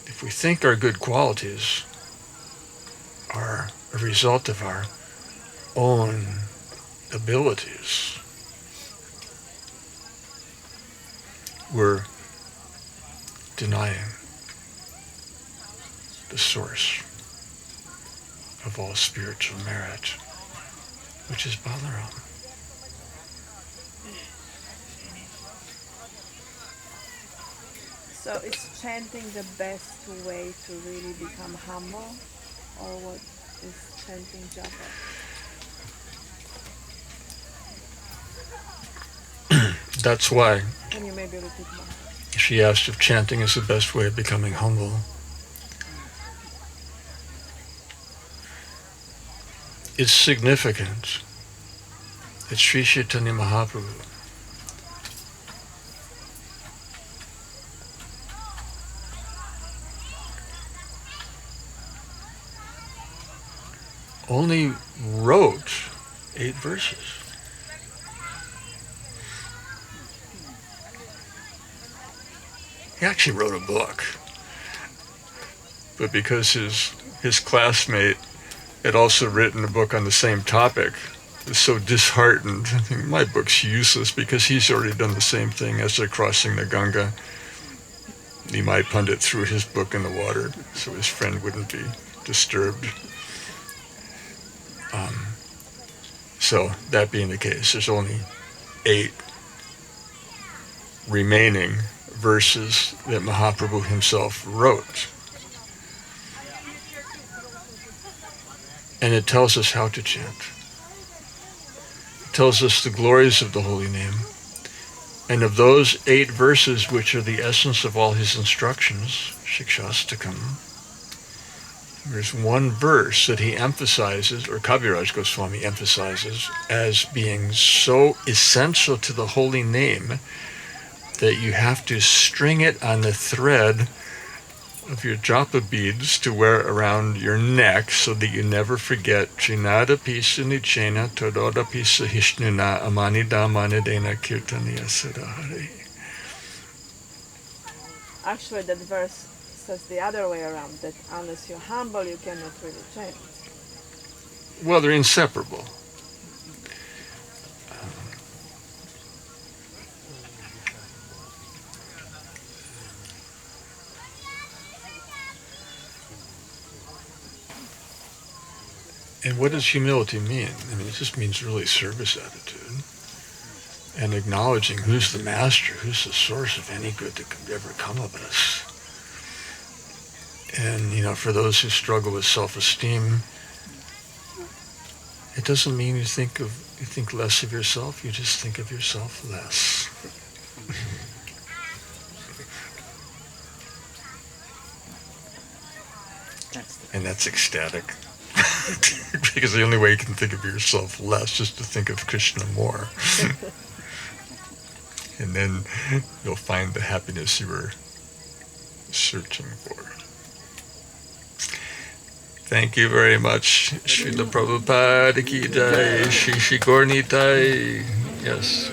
If we think our good qualities are a result of our own abilities, we're denying the source of all spiritual merit, which is Balaram. So is chanting the best way to really become humble? Or what is chanting japa? That's why Can you maybe repeat more? she asked if chanting is the best way of becoming humble. It's significant that Sri Chaitanya Mahaprabhu only wrote 8 verses. He actually wrote a book, but because his classmate had also written a book on the same topic, was so disheartened. I think my book's useless because he's already done the same thing as they're crossing the Ganga. Nimai Pandit threw his book in the water so his friend wouldn't be disturbed. So that being the case, there's only 8 remaining verses that Mahaprabhu himself wrote. And it tells us how to chant. tells us the glories of the holy name. And of those 8 verses, which are the essence of all his instructions, Shikshastakam, there's one verse that he emphasizes, or Kaviraj Goswami emphasizes, as being so essential to the holy name that you have to string it on the thread of your japa beads to wear around your neck so that you never forget Trinada Pisa Nichena Tododa Pisa Hishnuna Amanida Manidena Kirtaniya Sadahari. Actually, that verse says the other way around, that unless you're humble, you cannot really change. Well, they're inseparable. And what does humility mean? I mean, it just means really service attitude and acknowledging who's the master, who's the source of any good that could ever come of us. And, for those who struggle with self-esteem, it doesn't mean you think less of yourself, you just think of yourself less. And that's ecstatic. Because the only way you can think of yourself less is to think of Krishna more. And then you'll find the happiness you were searching for. Thank you very much. Srila Prabhupada ki jai, Shri Gaur Nitai. Yes.